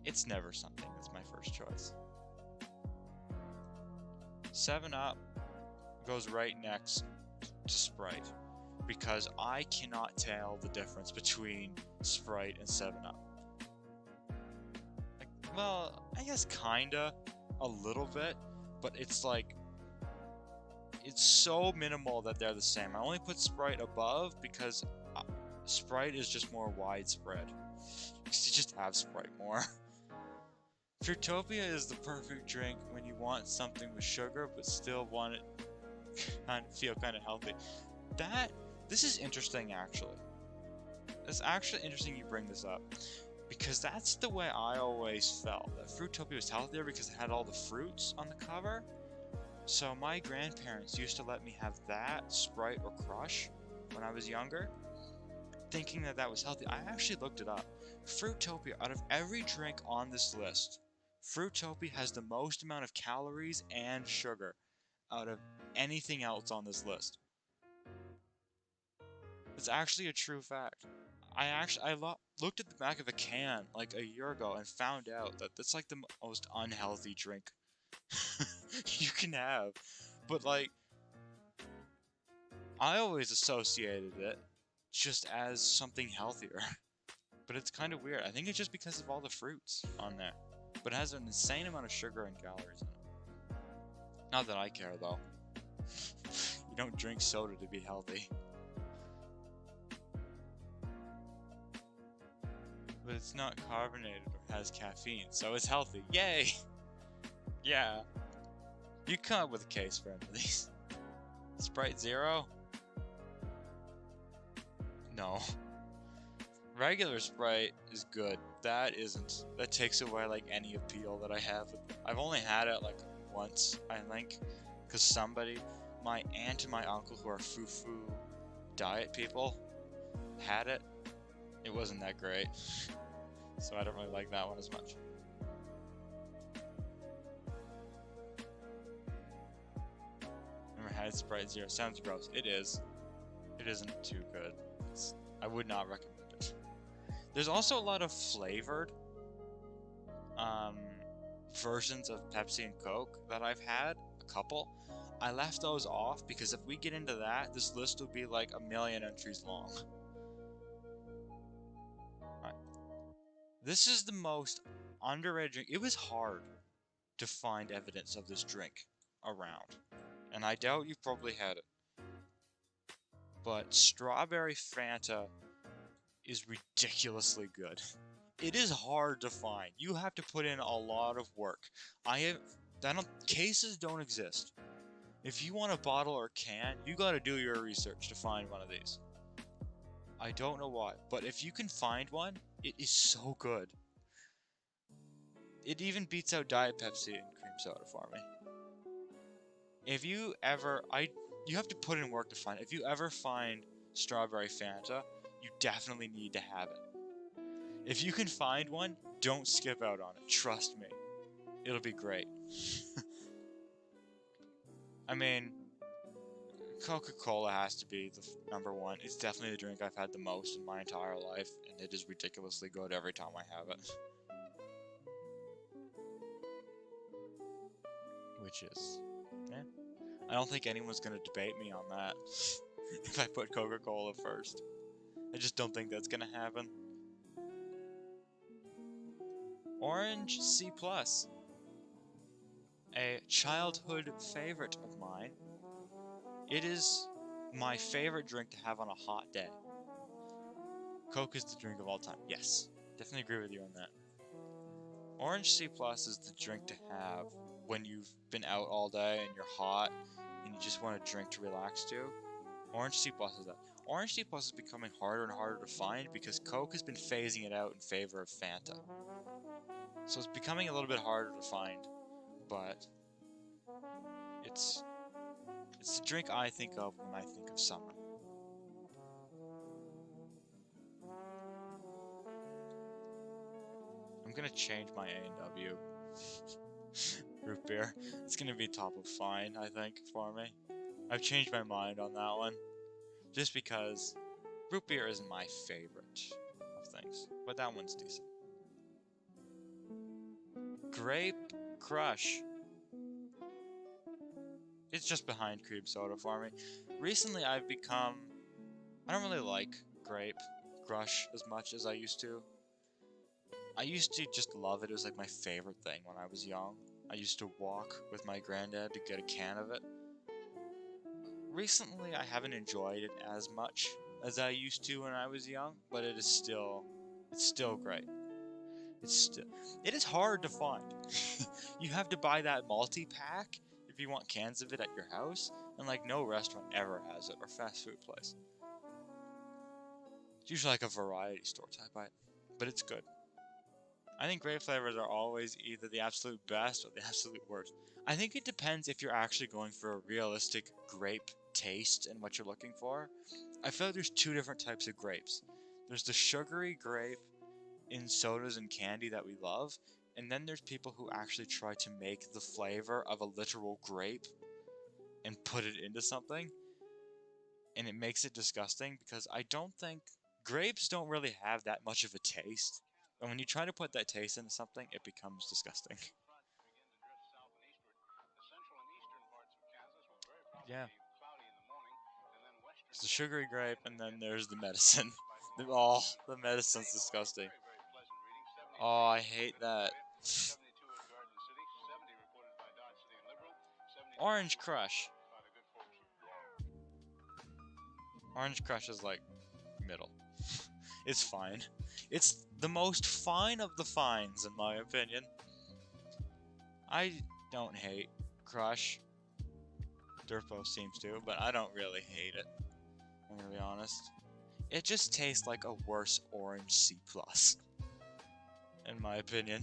[SPEAKER 1] it's never something that's my first choice. 7-Up goes right next to Sprite because I cannot tell the difference between Sprite and 7-Up. Like, well, I guess kinda, a little bit, but it's like, it's so minimal that they're the same. I only put Sprite above because Sprite is just more widespread. You just have Sprite more. Fruitopia is the perfect drink when you want something with sugar but still want it to feel kind of healthy. This is interesting actually. It's actually interesting you bring this up because that's the way I always felt. That Fruitopia was healthier because it had all the fruits on the cover. So my grandparents used to let me have that, Sprite or Crush, when I was younger, thinking that that was healthy. I actually looked it up. Fruitopia, out of every drink on this list, Fruitopia has the most amount of calories and sugar out of anything else on this list. It's actually a true fact. I looked at the back of a can like a year ago and found out that that's like the most unhealthy drink you can have. But like, I always associated it just as something healthier. But it's kind of weird. I think it's just because of all the fruits on there. But it has an insane amount of sugar and calories in it. Not that I care though. You don't drink soda to be healthy. But it's not carbonated or has caffeine, so it's healthy. Yay! Yeah. You come up with a case for any of these. Sprite Zero? No. Regular Sprite is good. That isn't. That takes away like any appeal that I have. I've only had it like once, I think, because somebody, my aunt and my uncle who are foo-foo diet people, had it. It wasn't that great. So I don't really like that one as much. Never had Sprite Zero. Sounds gross. It is. It isn't too good. I would not recommend it. There's also a lot of flavored versions of Pepsi and Coke that I've had. A couple. I left those off because if we get into that, this list will be like a million entries long. Right. This is the most underrated drink. It was hard to find evidence of this drink around, and I doubt you probably had it. But Strawberry Fanta is ridiculously good. It is hard to find. You have to put in a lot of work. Cases don't exist. If you want a bottle or can, you gotta do your research to find one of these. I don't know why, but if you can find one, it is so good. It even beats out Diet Pepsi and cream soda for me. If you ever, you have to put in work to find it. If you ever find Strawberry Fanta, you definitely need to have it. If you can find one, don't skip out on it. Trust me. It'll be great. I mean, Coca-Cola has to be the #1. It's definitely the drink I've had the most in my entire life, and it is ridiculously good every time I have it. Which is, yeah. I don't think anyone's gonna debate me on that. If I put Coca-Cola first. I just don't think that's gonna happen. Orange C+. A childhood favorite of mine. It is my favorite drink to have on a hot day. Coke is the drink of all time. Yes, definitely agree with you on that. Orange C Plus is the drink to have when you've been out all day and you're hot and you just want a drink to relax to. Orange C Plus is that. Orange C Plus is becoming harder and harder to find because Coke has been phasing it out in favor of Fanta. So it's becoming a little bit harder to find, but it's the drink I think of when I think of summer. I'm gonna change my A&W root beer. It's gonna be top of fine, I think, for me. I've changed my mind on that one, just because root beer isn't my favorite of things, but that one's decent. Grape Crush. It's just behind cream soda for me. Recently, I don't really like Grape Crush as much as I used to. I used to just love it. It was like my favorite thing when I was young. I used to walk with my granddad to get a can of it. Recently, I haven't enjoyed it as much as I used to when I was young, but it's still great. It is hard to find. You have to buy that multi-pack if you want cans of it at your house, and like no restaurant ever has it, or fast food place. It's usually like a variety store type item, but it's good. I think grape flavors are always either the absolute best or the absolute worst. I think it depends if you're actually going for a realistic grape taste and what you're looking for. I feel like there's two different types of grapes. There's the sugary grape in sodas and candy that we love, and then there's people who actually try to make the flavor of a literal grape and put it into something, and it makes it disgusting because I don't think grapes don't really have that much of a taste. And when you try to put that taste into something, it becomes disgusting. Yeah. It's the sugary grape, and then there's the medicine. The medicine's disgusting. Oh, I hate that. Orange Crush. Orange Crush is like middle. It's fine. It's the most fine of the fines, in my opinion. I don't hate Crush. Durpo seems to, but I don't really hate it. I'm gonna be honest. It just tastes like a worse Orange C+, in my opinion.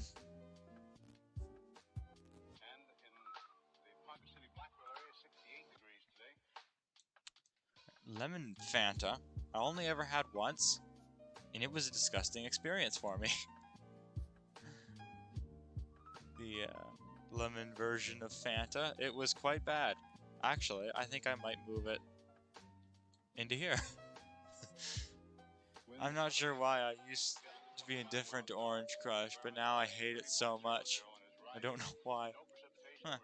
[SPEAKER 1] Lemon Fanta, I only ever had once, and it was a disgusting experience for me. The lemon version of Fanta, it was quite bad. Actually, I think I might move it into here. I'm not sure why I used to be indifferent to Orange Crush, but now I hate it so much. I don't know why. Huh.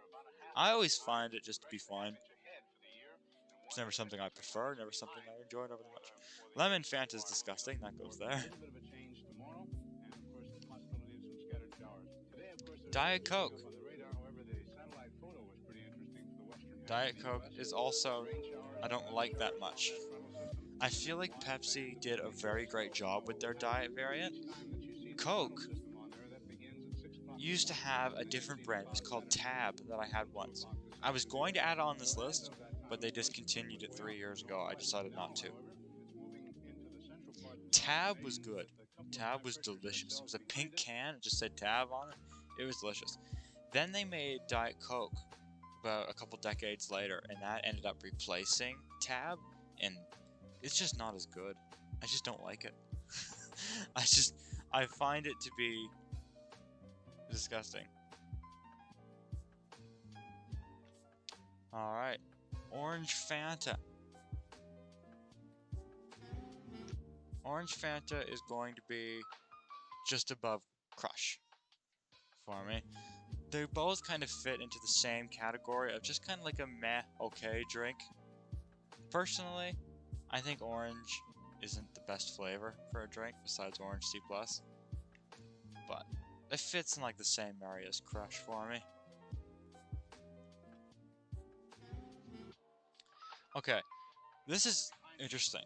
[SPEAKER 1] I always find it just to be fine. It's never something I prefer, never something I enjoy overly much. Lemon Fanta is disgusting, that goes there. Diet Coke. Diet Coke is also, I don't like that much. I feel like Pepsi did a very great job with their diet variant. Coke used to have a different brand. It was called Tab that I had once. I was going to add it on this list, but they discontinued it 3 years ago. I decided not to. Tab was good. Tab was delicious. It was a pink can. It just said Tab on it. It was delicious. Then they made Diet Coke about a couple decades later, and that ended up replacing Tab, and it's just not as good. I just don't like it. I find it to be disgusting. Alright. Orange Fanta. Orange Fanta is going to be just above Crush for me. They both kind of fit into the same category of just kind of like a meh, okay drink. Personally, I think orange isn't the best flavor for a drink besides Orange C+, but it fits in like the same area as Crush for me. Okay, this is interesting.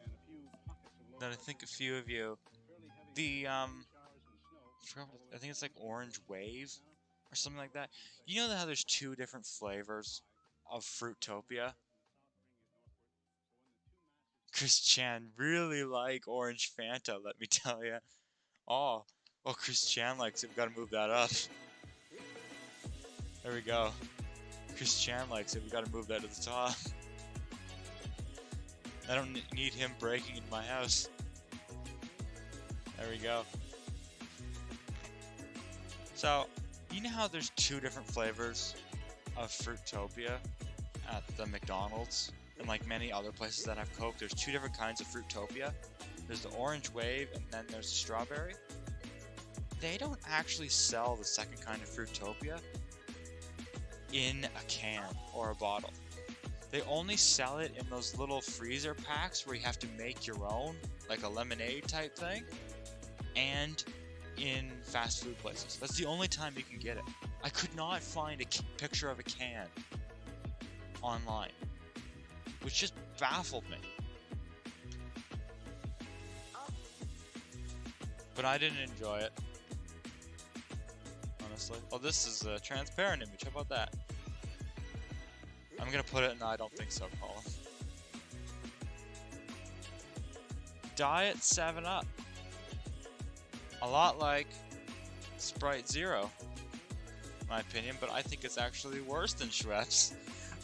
[SPEAKER 1] That I think a few of you, the I think it's like Orange Wave or something like that. You know how there's two different flavors of Fruitopia? Chris Chan really like Orange Fanta, let me tell you. Oh, well, Chris Chan likes it. We gotta move that up. There we go. Chris Chan likes it. We gotta move that to the top. I don't need him breaking into my house. There we go. So, you know how there's two different flavors of Fruitopia at the McDonald's and like many other places that have Coke? There's two different kinds of Fruitopia. There's the Orange Wave and then there's the Strawberry. They don't actually sell the second kind of Fruitopia in a can or a bottle. They only sell it in those little freezer packs where you have to make your own, like a lemonade type thing, and in fast food places. That's the only time you can get it. I could not find a picture of a can online, which just baffled me. But I didn't enjoy it, honestly. Oh, this is a transparent image. How about that? I'm gonna put it in the I don't think so column. Diet 7-Up. A lot like Sprite Zero, in my opinion, but I think it's actually worse than Schweppes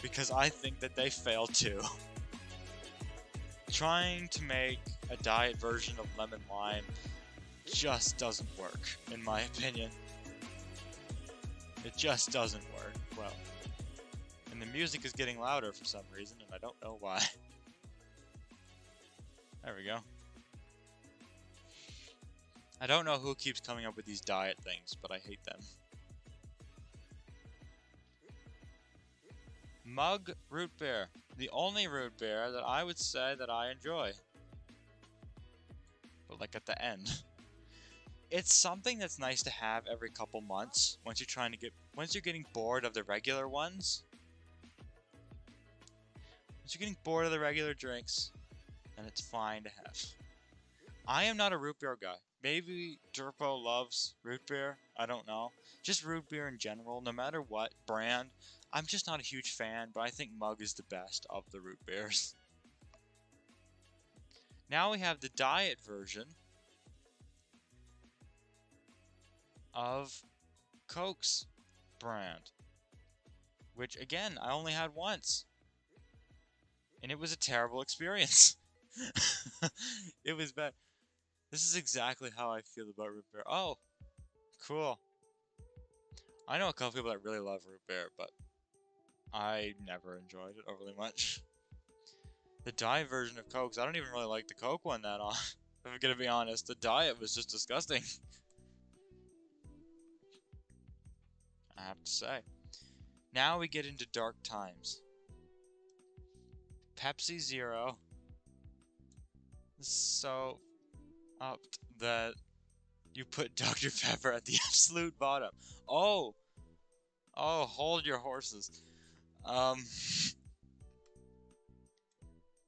[SPEAKER 1] because I think that they failed too. Trying to make a diet version of lemon lime just doesn't work, in my opinion. It just doesn't work well. And the music is getting louder for some reason, and I don't know why. There we go. I don't know who keeps coming up with these diet things, but I hate them. Mug root beer. The only root beer that I would say that I enjoy. But like at the end. It's something that's nice to have every couple months once you're getting bored of the regular ones. Once you're getting bored of the regular drinks, then it's fine to have. I am not a root beer guy. Maybe Durpo loves root beer. I don't know. Just root beer in general, no matter what brand. I'm just not a huge fan, but I think Mug is the best of the root beers. Now we have the diet version of Coke's brand, which again, I only had once. And it was a terrible experience. It was bad. This is exactly how I feel about root beer. Oh, cool. I know a couple people that really love root beer, but I never enjoyed it overly much. The diet version of Cokes, I don't even really like the Coke one that often. If I'm gonna be honest, the diet was just disgusting. I have to say. Now we get into dark times. Pepsi Zero is so upped that you put Dr. Pepper at the absolute bottom. Oh, hold your horses.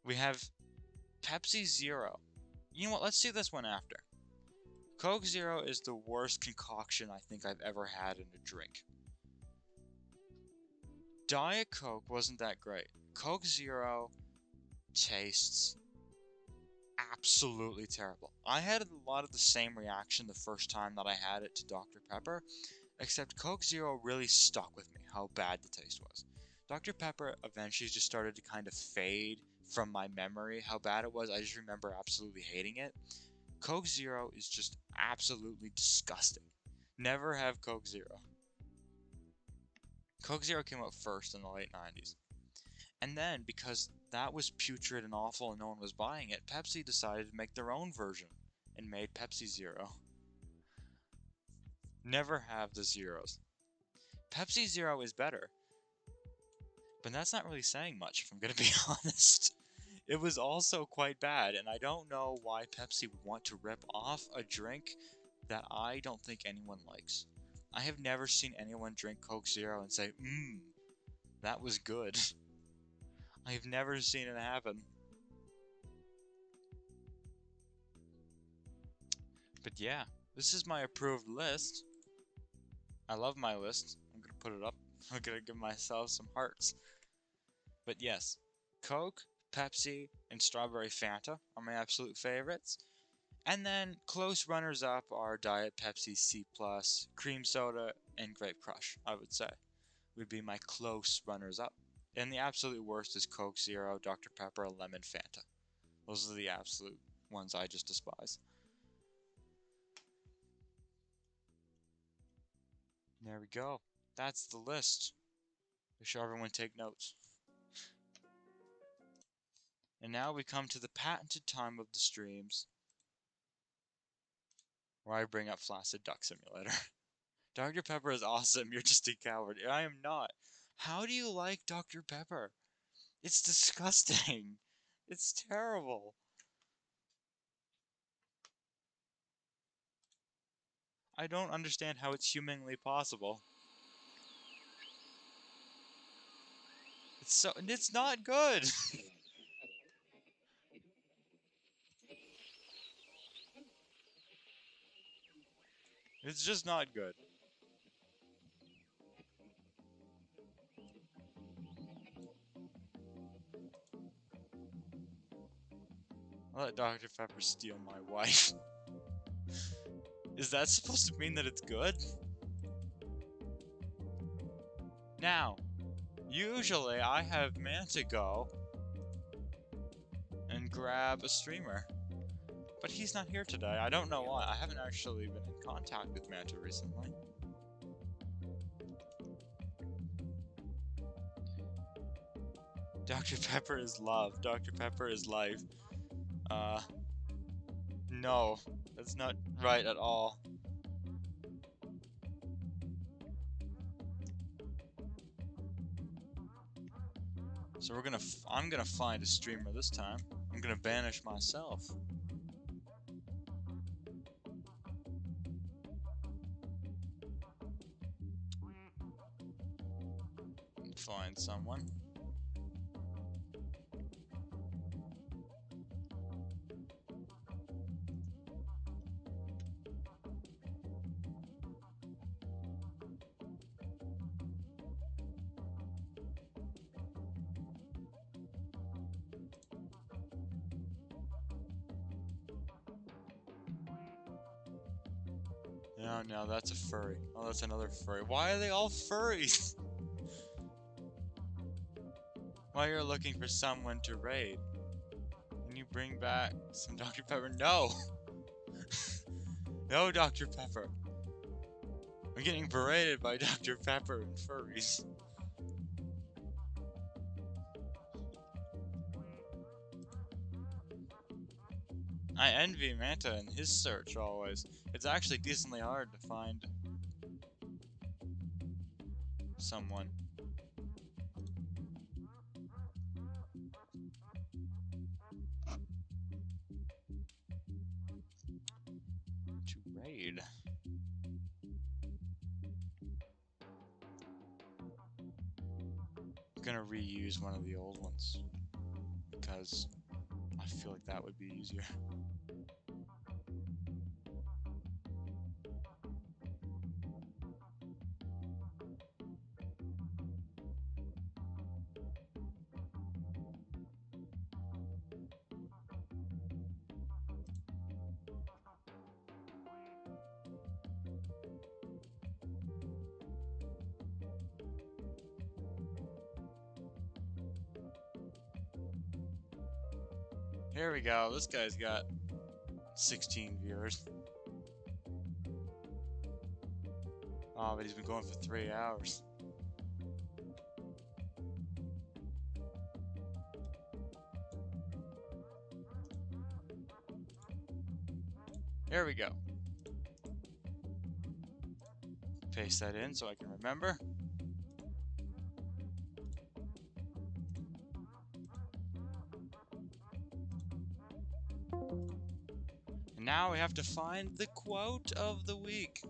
[SPEAKER 1] We have Pepsi Zero. You know what? Let's do this one after. Coke Zero is the worst concoction I think I've ever had in a drink. Diet Coke wasn't that great. Coke Zero tastes absolutely terrible. I had a lot of the same reaction the first time that I had it to Dr. Pepper, except Coke Zero really stuck with me, how bad the taste was. Dr. Pepper eventually just started to kind of fade from my memory, how bad it was. I just remember absolutely hating it. Coke Zero is just absolutely disgusting. Never have Coke Zero. Coke Zero came out first in the late 90s. And then, because that was putrid and awful and no one was buying it, Pepsi decided to make their own version and made Pepsi Zero. Never have the zeros. Pepsi Zero is better, but that's not really saying much if I'm gonna be honest. It was also quite bad, and I don't know why Pepsi would want to rip off a drink that I don't think anyone likes. I have never seen anyone drink Coke Zero and say, that was good. I've never seen it happen. But yeah, this is my approved list. I love my list. I'm gonna put it up. I'm gonna give myself some hearts. But yes, Coke, Pepsi, and Strawberry Fanta are my absolute favorites. And then close runners up are Diet Pepsi, C+, Cream Soda, and Grape Crush, I would say, would be my close runners up. And the absolute worst is Coke Zero, Dr. Pepper, and Lemon Fanta. Those are the absolute ones I just despise. There we go. That's the list. Make sure everyone take notes. And now we come to the patented time of the streams, where I bring up Flaccid Duck Simulator. Dr. Pepper is awesome, you're just a coward. I am not. How do you like Dr. Pepper? It's disgusting. It's terrible. I don't understand how it's humanly possible. It's not good. It's just not good. I'll let Dr. Pepper steal my wife. Is that supposed to mean that it's good? Now, usually I have Manta go and grab a streamer. But he's not here today. I don't know why. I haven't actually been in contact with Manta recently. Dr. Pepper is love. Dr. Pepper is life. No. That's not right at all. So I'm gonna find a streamer this time. I'm gonna banish myself. Find someone. No, that's a furry. Oh, that's another furry. Why are they all furries? While you're looking for someone to raid, can you bring back some Dr. Pepper? No! No, Dr. Pepper. I'm getting berated by Dr. Pepper and furries. I envy Manta in his search always. It's actually decently hard to find someone. To raid. I'm gonna reuse one of the old ones because I feel like that would be easier. Here we go. This guy's got 16 viewers. Oh, but he's been going for 3 hours. Here we go. Paste that in so I can remember. And now we have to find the quote of the week.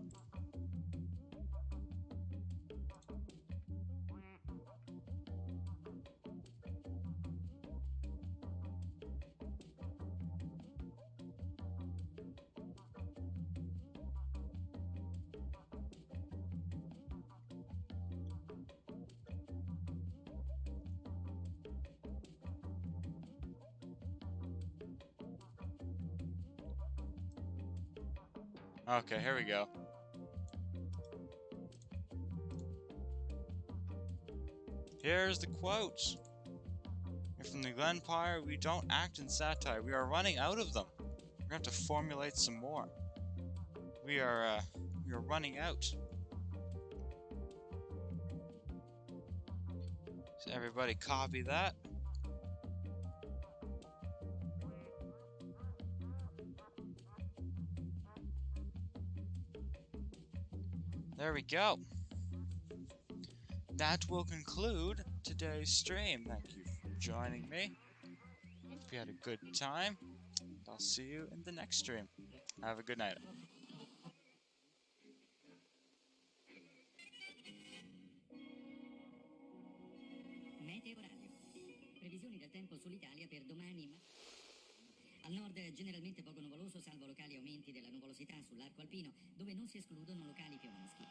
[SPEAKER 1] Okay, here we go. Here's the quote. From the Glenpire, we don't act in satire. We are running out of them. We're gonna have to formulate some more. We are running out. So everybody copy that. There we go. That will conclude today's stream. Thank you for joining me. Hope you had a good time. And I'll see you in the next stream. Have a good night.
[SPEAKER 3] Meteo radio. Previsioni del tempo sull'Italia per domani. Al nord generalmente poco nuvoloso, salvo locali aumenti della nuvolosità sull'arco alpino, dove non si escludono locali piombaschi.